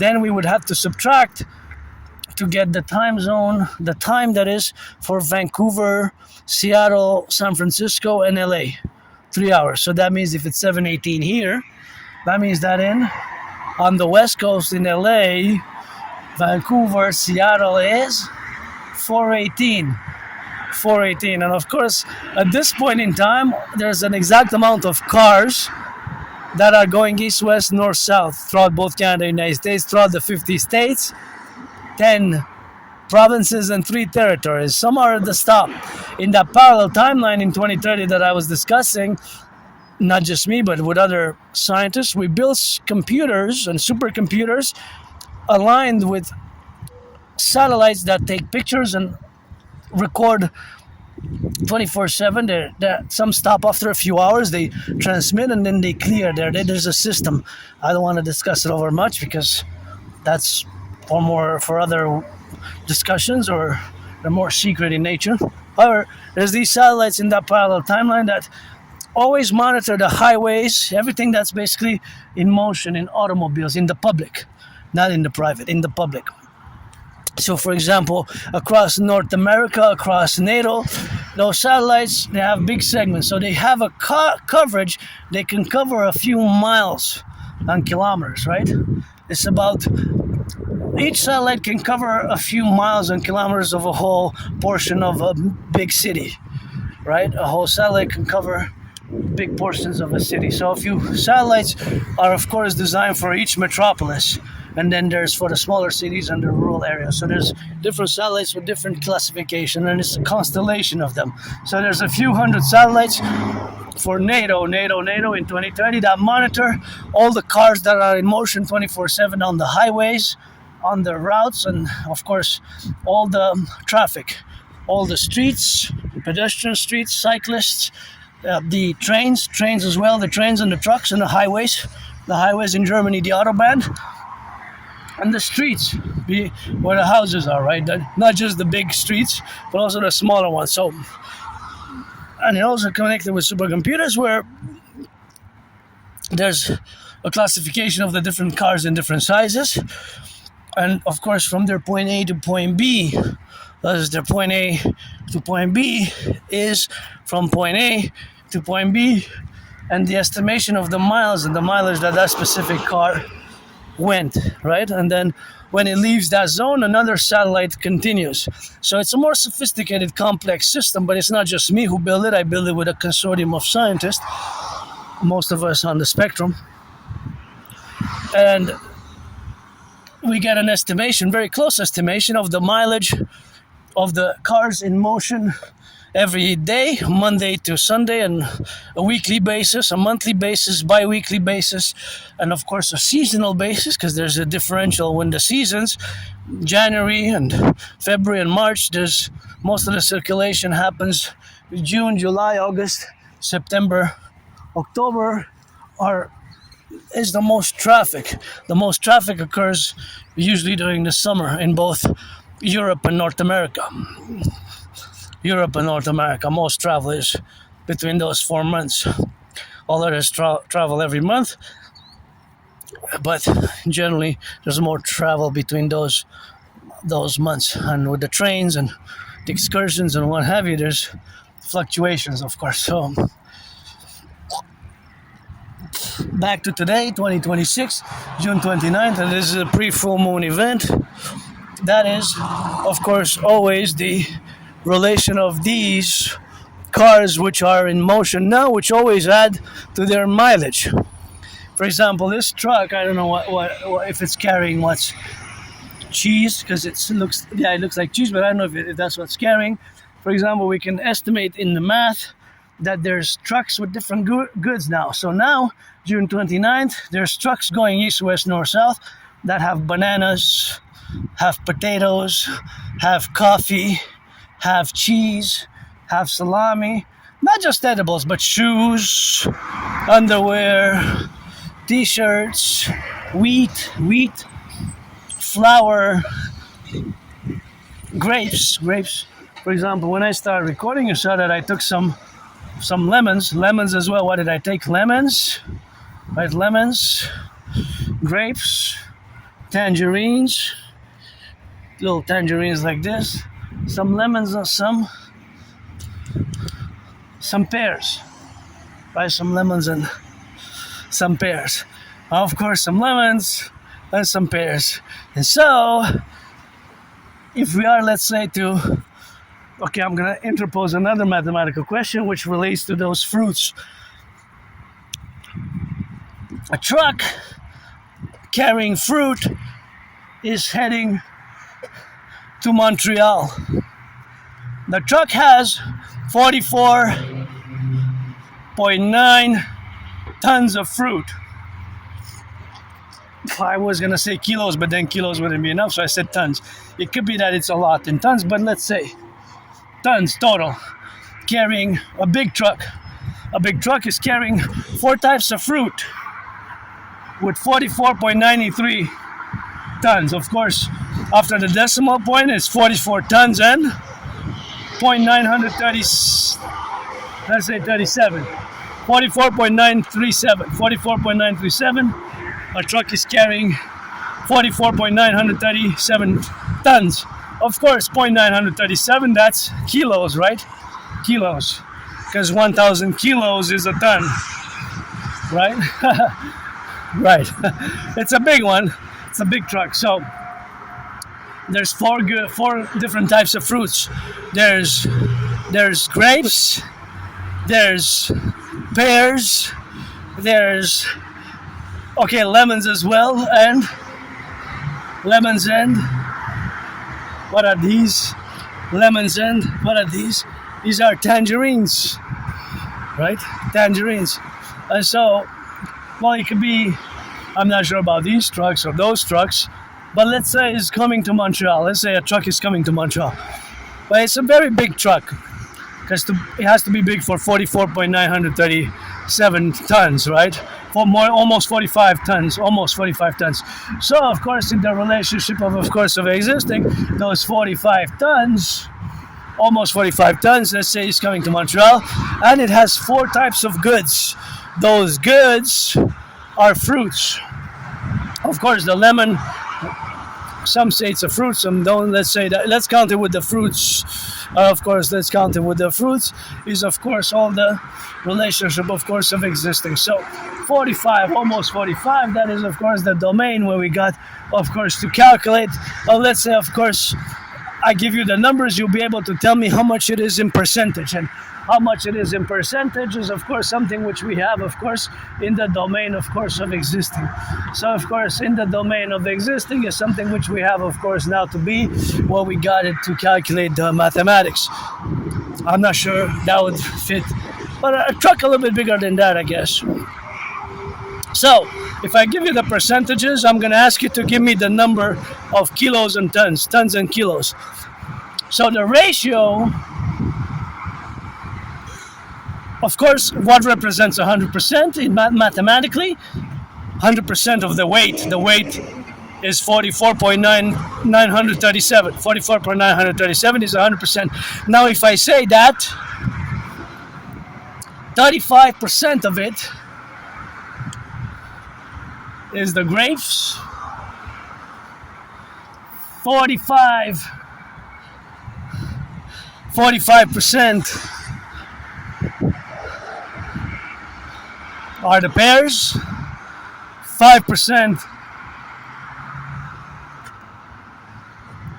Then we would have to subtract to get the time zone, the time that is for Vancouver, Seattle, San Francisco, and LA. 3 hours. So that means if it's 7:18 here, that means that on the West Coast in LA, Vancouver, Seattle is 4:18. And of course, at this point in time, there's an exact amount of cars that are going east, west, north, south throughout both Canada and the United States, throughout the 50 states, 10 provinces, and 3 territories. Some are at the stop. In that parallel timeline in 2030 that I was discussing, not just me, but with other scientists, we built computers and supercomputers aligned with satellites that take pictures and record 24/7. Some stop after a few hours. They transmit and then they clear. There's a system. I don't want to discuss it over much because that's for other discussions, or they're more secret in nature. However, there's these satellites in that parallel timeline that always monitor the highways, everything that's basically in motion in automobiles, in the public, not in the private, in the public. So, for example, across North America, across NATO, those satellites, they have big segments. So they have a coverage. They can cover a few miles and kilometers, right? It's about, each satellite can cover a few miles and kilometers of a whole portion of a big city, right? A whole satellite can cover big portions of a city. So a few satellites are, of course, designed for each metropolis. And then there's for the smaller cities and the rural areas. So there's different satellites with different classification, and it's a constellation of them. So there's a few hundred satellites for NATO in 2030 that monitor all the cars that are in motion 24/7 on the highways, on the routes, and of course all the traffic, all the streets, pedestrian streets, cyclists, the trains as well, the trains and the trucks and the highways in Germany, the Autobahn, and the streets where the houses are, right? Not just the big streets, but also the smaller ones. So, and it also connected with supercomputers where there's a classification of the different cars in different sizes. And of course, from their point A to point B, that is their point A to point B is from point A to point B, and the estimation of the miles and the mileage that specific car went, right? And then when it leaves that zone, another satellite continues. So it's a more sophisticated, complex system, but it's not just me who built it. I built it with a consortium of scientists, most of us on the spectrum. And we get an estimation, very close estimation, of the mileage of the cars in motion every day, Monday to Sunday, and a weekly basis, a monthly basis, bi-weekly basis, and of course a seasonal basis, because there's a differential when the seasons, January and February and March, there's most of the circulation happens June, July, August, September, October is the most traffic. The most traffic occurs usually during the summer in both Europe and North America. Most travel is between those 4 months. All others travel every month, but generally there's more travel between those months. And with the trains and the excursions and what have you, there's fluctuations, of course. So back to today, 2026, June 29th, and this is a pre-full moon event. That is, of course, always the relation of these cars which are in motion now, which always add to their mileage. For example, this truck, I don't know what if it's carrying what's cheese, because it looks like cheese, but I don't know if that's what's carrying. For example, we can estimate in the math that there's trucks with different goods now. So now, June 29th, there's trucks going east, west, north, south that have bananas, have potatoes, have coffee, have cheese, have salami, not just edibles, but shoes, underwear, t-shirts, wheat, flour, grapes. For example, when I started recording, you saw that I took some lemons as well. What did I take? Lemons, right? Lemons, grapes, tangerines, little tangerines like this, some lemons and some pears, right? Some lemons and some pears. Of course, some lemons and some pears. And so, if we are, let's say, okay, I'm going to interpose another mathematical question which relates to those fruits. A truck carrying fruit is heading to Montreal. The truck has 44.9 tons of fruit. I was going to say kilos, but then kilos wouldn't be enough, so I said tons. It could be that it's a lot in tons, but let's say tons total, carrying a big truck. A big truck is carrying 4 types of fruit with 44.93 tons. Of course, after the decimal point, it's 44 tons and 0.930, let's say 37. 44.937. 44.937. A truck is carrying 44.937 tons. Of course, 0.937, that's kilos, right? Kilos. Because 1,000 kilos is a ton, right? Right. It's a big one. It's a big truck. So there's four different types of fruits. There's grapes, there's pears, there's lemons as well, and lemons and what are these? Lemons and what are these? These are tangerines, right? Tangerines. And so, well, it could be, I'm not sure about these trucks or those trucks, but let's say it's coming to Montreal. Let's say a truck is coming to Montreal. But it's a very big truck, because it has to be big for 44.937 tons, right? For almost 45 tons. So, of course, in the relationship of existing, those 45 tons, almost 45 tons, let's say it's coming to Montreal, and it has 4 types of goods. Those goods are fruits. Of course, the lemon, some say it's a fruit, some don't. Let's say that. Let's count it with the fruits. Of course, let's count it with the fruits. Is of course all the relationship, of course, of existing. So 45, almost 45. That is, of course, the domain where we got, of course, to calculate. Let's say, of course, I give you the numbers. You'll be able to tell me how much it is in percentage, and how much it is in percentage is, of course, something which we have, of course, in the domain, of course, of existing. So, of course, in the domain of existing is something which we have, of course, now to be what we got it to calculate the mathematics. I'm not sure that would fit, but a truck a little bit bigger than that, I guess. So, if I give you the percentages, I'm going to ask you to give me the number of kilos and tons and kilos. So the ratio, of course, what represents 100% in mathematically? 100% of the weight. The weight is 44.937. 44.937 is 100%. Now, if I say that 35% of it is the grapes, 45% are the pears, 5%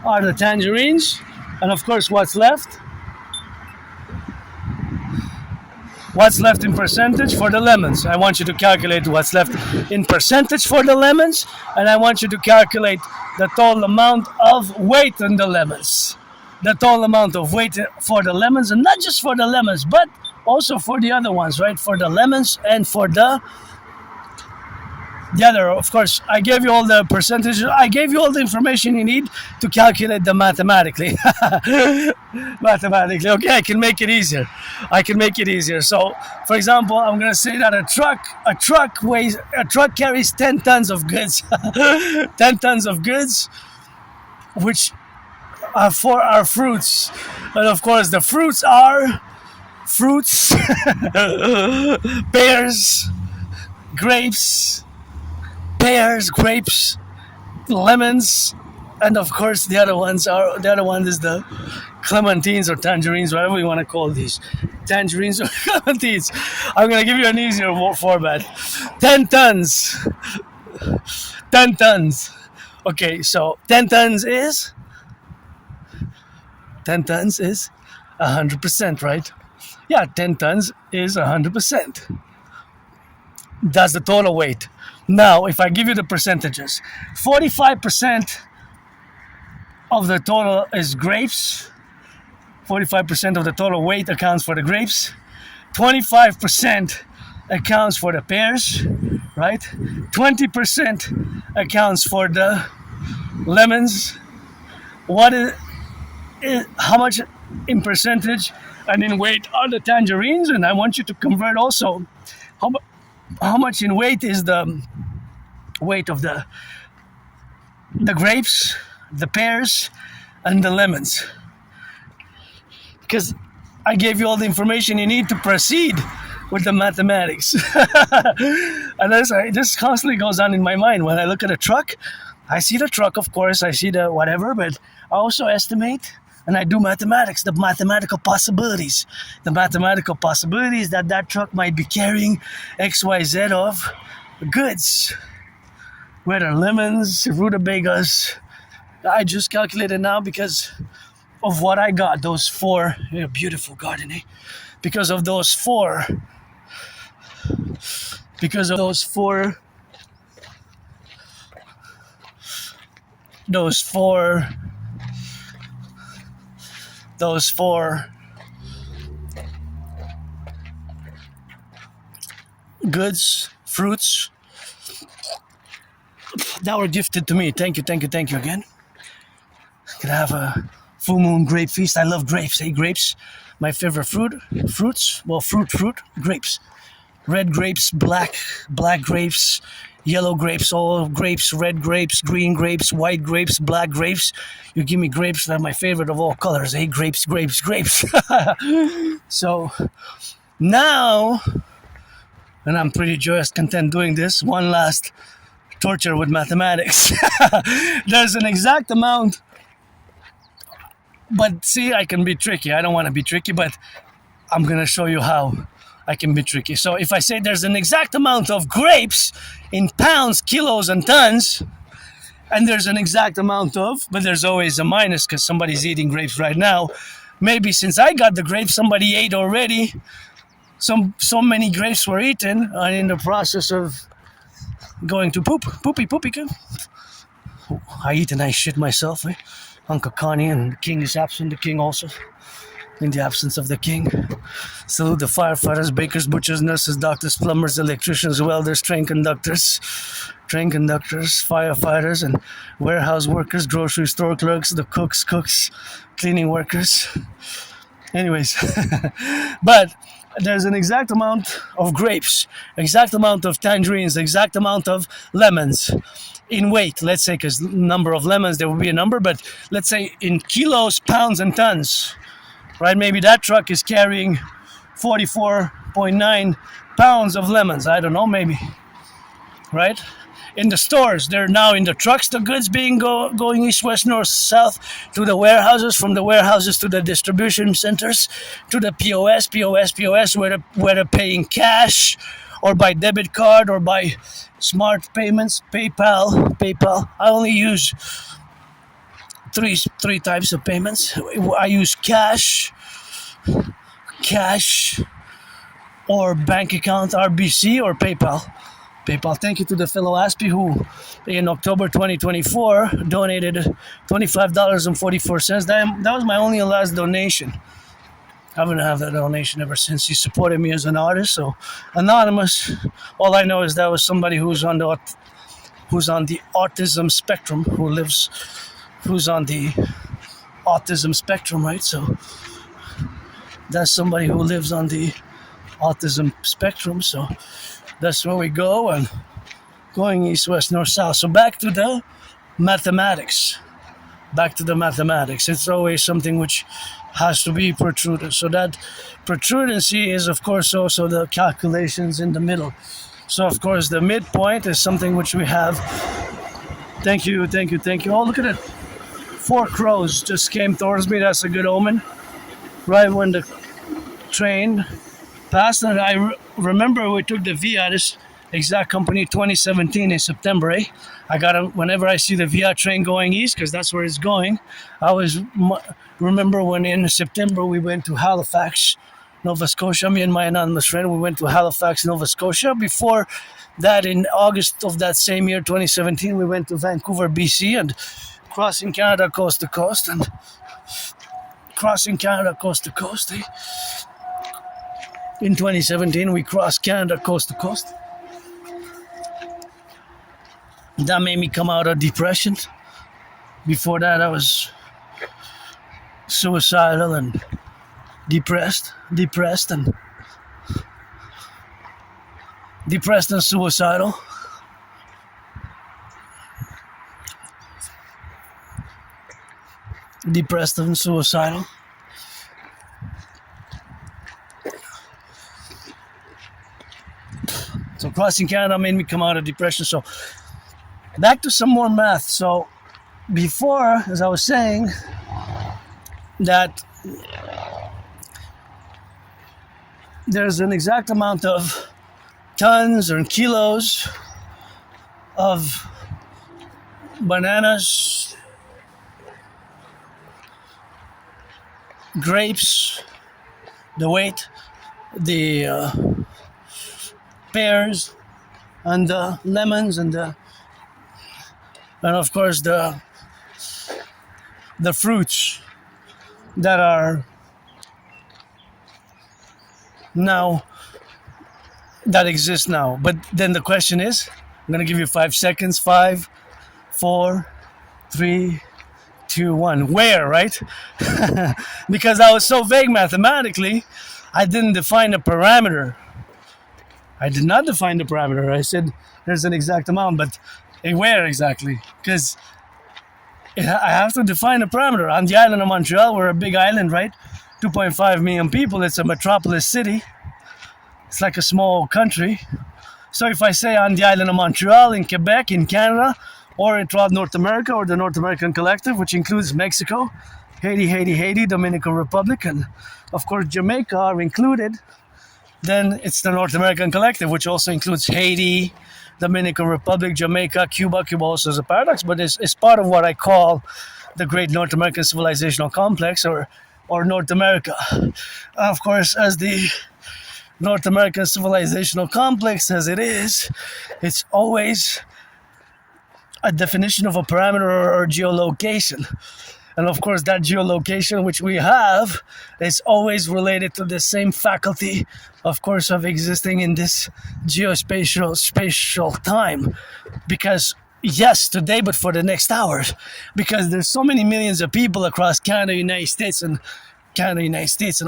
are the tangerines, and of course what's left? What's left in percentage for the lemons? I want you to calculate what's left in percentage for the lemons, and I want you to calculate the total amount of weight in the lemons. The total amount of weight for the lemons, and not just for the lemons, but also for the other ones, right? For the lemons and for the other, of course, I gave you all the percentages. I gave you all the information you need to calculate them mathematically. Mathematically, okay, I can make it easier. So, for example, I'm gonna say that a truck carries 10 tons of goods. 10 tons of goods, which are for our fruits, and of course, the fruits are fruits, grapes, lemons, and of course the other one is the clementines or tangerines, whatever you want to call these, tangerines or clementines. I'm gonna give you an easier format. 10 tons. Okay, so 10 tons is 100%, right? Yeah, 10 tons is 100%. That's the total weight. Now, if I give you the percentages, 45% of the total is grapes. 45% of the total weight accounts for the grapes. 25% accounts for the pears, right? 20% accounts for the lemons. How much in percentage and in weight are the tangerines, and I want you to convert also how much in weight is the weight of the grapes, the pears, and the lemons. Because I gave you all the information you need to proceed with the mathematics. And this constantly goes on in my mind. When I look at a truck, I see the truck, of course, I see the whatever, but I also estimate and I do mathematics, the mathematical possibilities. The mathematical possibilities that that truck might be carrying XYZ of goods. Whether lemons, rutabagas. I just calculated now because of what I got, those four, beautiful garden, eh? Because of those four goods, fruits that were gifted to me. Thank you again. Could have a full moon grape feast. I love grapes. Hey, grapes, my favorite fruits. Well, fruit, grapes. Red grapes, black grapes, yellow grapes, all grapes, red grapes, green grapes, white grapes, black grapes. You give me grapes, they're my favorite of all colors. Hey, grapes. So now, and I'm pretty joyous, content doing this, one last torture with mathematics. There's an exact amount. But see, I can be tricky. I don't want to be tricky, but I'm going to show you how I can be tricky. So if I say there's an exact amount of grapes in pounds, kilos, and tons, and there's an exact amount of, but there's always a minus because somebody's eating grapes right now. Maybe since I got the grapes, somebody ate already. So many grapes were eaten and in the process of going to poopy. I eat and I shit myself, eh? Uncle Connie, and the king is absent, the king also. In the absence of the king. Salute the firefighters, bakers, butchers, nurses, doctors, plumbers, electricians, welders, train conductors, firefighters, and warehouse workers, grocery store clerks, the cooks, cleaning workers. Anyways, but there's an exact amount of grapes, exact amount of tangerines, exact amount of lemons. In weight, let's say, because number of lemons, there will be a number, but let's say in kilos, pounds, and tons, right? Maybe that truck is carrying 44.9 pounds of lemons. I don't know, maybe, right? In the stores, they're now in the trucks, the goods being going east, west, north, south, to the warehouses, from the warehouses to the distribution centers, to the POS, whether paying cash, or by debit card, or by smart payments, PayPal. I only use three types of payments. I use cash, or bank account, RBC, or PayPal. Thank you to the fellow Aspie who, in October 2024, donated $25.44. That was my only and last donation. I haven't had that donation ever since. He supported me as an artist. So anonymous. All I know is that was somebody who's on the autism spectrum, who's on the autism spectrum, right? So that's somebody who lives on the autism spectrum. So that's where we go, and going east, west, north, south. So back to the mathematics. It's always something which has to be protruded. So that protrudency is, of course, also the calculations in the middle. So, of course, the midpoint is something which we have. Thank you. Oh, look at it. 4 crows just came towards me. That's a good omen. Right when the train passed, and I remember we took the Via, this exact company, 2017 in September, eh? I got it whenever I see the Via train going east, because that's where it's going. I always remember when in September we went to Halifax, Nova Scotia. Me and my anonymous friend, we went to Halifax, Nova Scotia. Before that, in August of that same year, 2017, we went to Vancouver, BC, and crossing Canada coast to coast, eh? In 2017, we crossed Canada coast to coast. That made me come out of depression. Before that, I was suicidal and depressed and suicidal. Depressed and suicidal. So crossing Canada made me come out of depression. So back to some more math. So before, as I was saying, that there's an exact amount of tons or kilos of bananas, grapes, the weight, the pears, and the lemons, and of course the fruits that are now that exist now. But then the question is, I'm gonna give you 5 seconds. 5, 4, 3, 2, 1. Where, right? Because I was so vague mathematically, I didn't define a parameter. I did not define the parameter. I said there's an exact amount, but where exactly? Because I have to define a parameter. On the island of Montreal, we're a big island, right? 2.5 million people. It's a metropolis city. It's like a small country. So if I say on the island of Montreal, in Quebec, in Canada, or throughout North America, or the North American Collective, which includes Mexico, Haiti, Dominican Republic, and of course Jamaica are included, then it's the North American Collective, which also includes Haiti, Dominican Republic, Jamaica, Cuba. Cuba also is a paradox, but it's part of what I call the Great North American Civilizational Complex, or North America. Of course, as the North American Civilizational Complex as it is, it's always a definition of a parameter or geolocation. And of course, that geolocation which we have is always related to the same faculty, of course, of existing in this spatial time. Because, yes, today, but for the next hours. Because there's so many millions of people across Canada, United States, and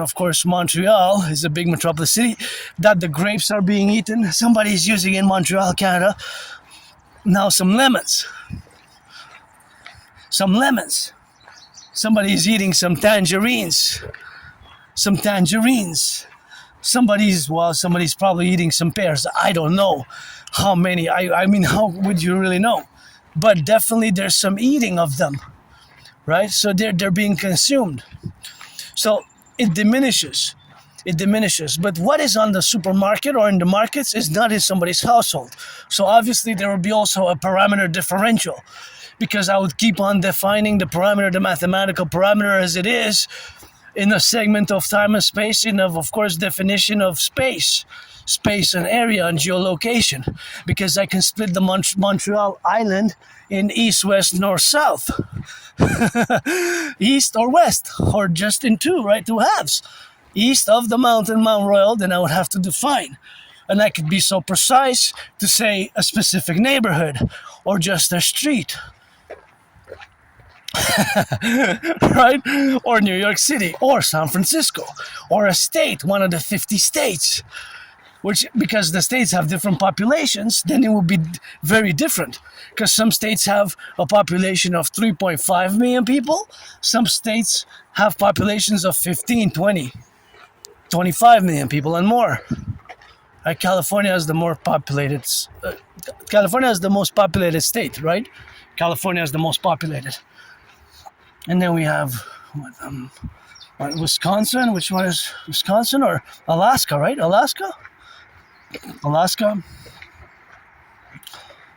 of course, Montreal is a big metropolis city, that the grapes are being eaten. Somebody's using in Montreal, Canada, now some lemons. Somebody's eating some tangerines. Somebody's probably eating some pears. I don't know how many. I mean, how would you really know? But definitely there's some eating of them, right? So they're being consumed. So it diminishes. But what is on the supermarket or in the markets is not in somebody's household. So obviously there will be also a parameter differential, because I would keep on defining the parameter, the mathematical parameter as it is, in a segment of time and space, in of course definition of space and area and geolocation, because I can split the Montreal island in east, west, north, south, east or west, or just in two, right? Two halves. East of the mountain, Mount Royal, then I would have to define. And I could be so precise to say a specific neighborhood or just a street. Right? Or New York City, or San Francisco, or a state, one of the 50 states. Which, because the states have different populations, then it will be very different. Because some states have a population of 3.5 million people. Some states have populations of 15, 20, 25 million people and more. California is the more populated. California is the most populated state, right? California is the most populated. And then we have Wisconsin. Which one is Wisconsin or Alaska, right? Alaska.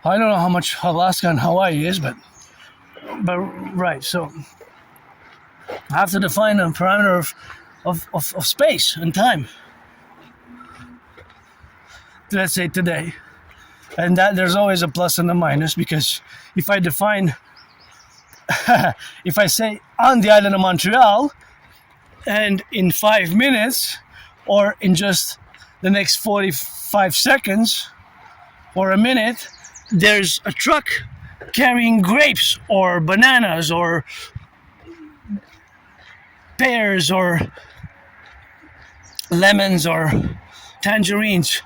I don't know how much Alaska and Hawaii is, but right. So I have to define a parameter of space and time. Let's say today, and that there's always a plus and a minus, because if I define, if I say on the island of Montreal, and in 5 minutes, or in just the next 45 seconds, or a minute, there's a truck carrying grapes or bananas or pears or lemons or tangerines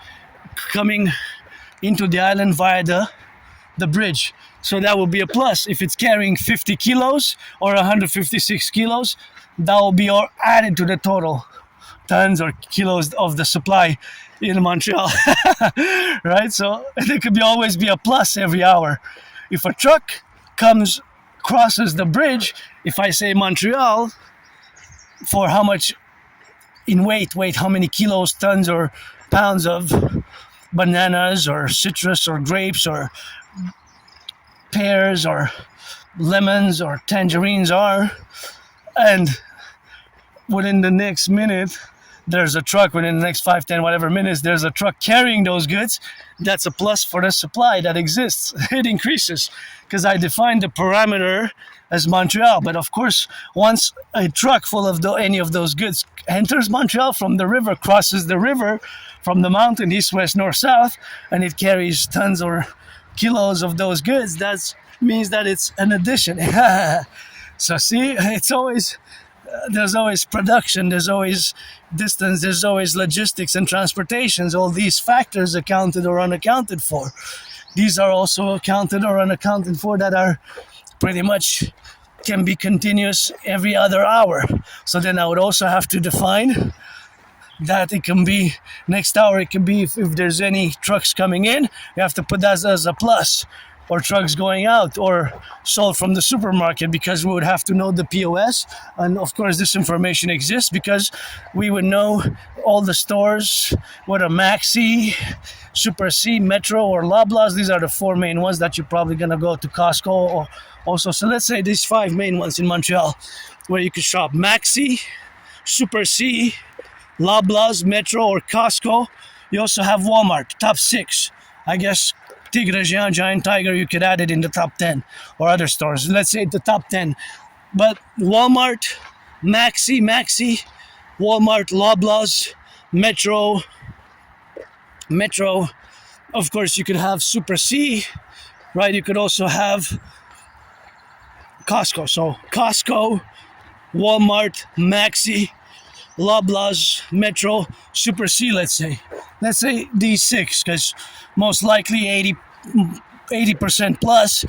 coming into the island via the bridge. So that will be a plus. If it's carrying 50 kilos or 156 kilos, that will be all added to the total tons or kilos of the supply in Montreal. Right? So there could always be a plus every hour. If a truck crosses the bridge, if I say Montreal, for how much in weight, how many kilos, tons, or pounds of bananas or citrus or grapes or pears or lemons or tangerines are, and within the next minute there's a truck, within the next 5, 10, whatever minutes, there's a truck carrying those goods, that's a plus for the supply that exists. It increases because I defined the parameter as Montreal. But of course, once a truck full of any of those goods enters Montreal from the river, crosses the river from the mountain, east, west, north, south, and it carries tons or kilos of those goods, that means that it's an addition. So see, it's always... there's always production, there's always distance, there's always logistics and transportations. All these factors accounted or unaccounted for. These are also accounted or unaccounted for that are pretty much can be continuous every other hour. So then I would also have to define that it can be next hour, it can be if there's any trucks coming in, you have to put that as a plus, or trucks going out or sold from the supermarket, because we would have to know the POS. And of course this information exists because we would know all the stores, whether Maxi, Super C, Metro, or Loblaws. These are the 4 main ones that you're probably going to go to Costco or also. So let's say these 5 main ones in Montreal where you could shop: Maxi, Super C, Loblaws, Metro, or Costco. You also have Walmart, top 6. I guess Tigre Géant, Giant Tiger, you could add it in the top 10, or other stores. Let's say the top 10. But Walmart, Maxi, Walmart, Loblaws, Metro. Of course, you could have Super C, right? You could also have Costco. So Costco, Walmart, Maxi, Loblaws, Metro, Super C, let's say these 6, because most likely 80% plus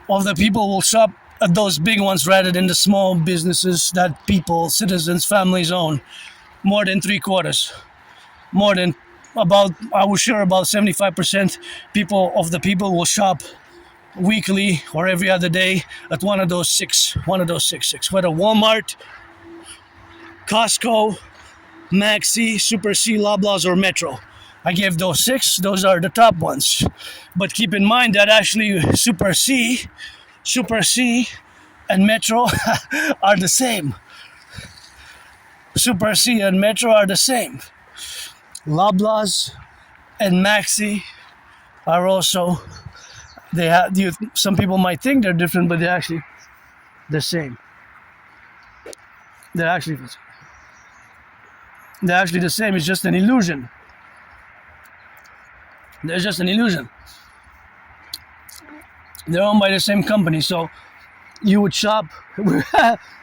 of the people will shop at those big ones rather than the small businesses that people, citizens, families own. More than 3/4, more than about 75% of the people will shop weekly or every other day at one of those six, whether Walmart, Costco, Maxi, Super C, Loblaws, or Metro. I gave those 6, those are the top ones. But keep in mind that actually Super C and Metro are the same. Super C and Metro are the same. Loblaws and Maxi are also, some people might think they're different, but they're actually the same. They're actually the same. It's just an illusion. There's just an illusion. They're owned by the same company, so you would shop.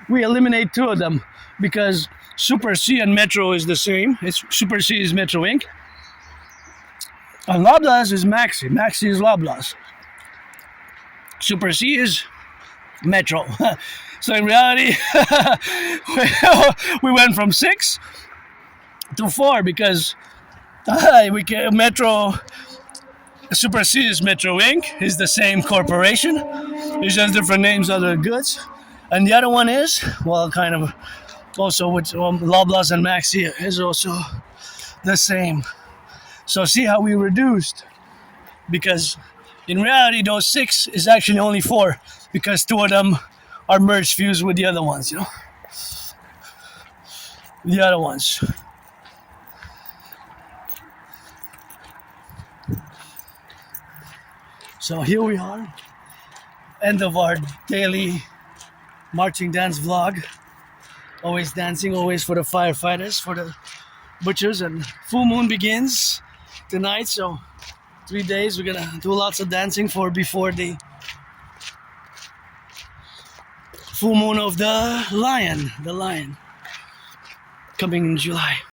We eliminate 2 of them because Super C and Metro is the same. Super C is Metro Inc. And Loblaws is Maxi. Maxi is Loblaws. Super C is Metro. So in reality, we went from 6 to 4 because Metro, Super C is Metro Inc. is the same corporation. It's just different names, other goods. And the other one is, well, kind of also with Loblaws and Maxi is also the same. So see how we reduced, because in reality those 6 is actually only 4 because 2 of them are merged, fused with the other ones, the other ones. So here we are, end of our daily marching dance vlog. Always dancing, always for the firefighters, for the butchers, and full moon begins tonight, so 3 days we're gonna do lots of dancing before the full moon of the lion, coming in July.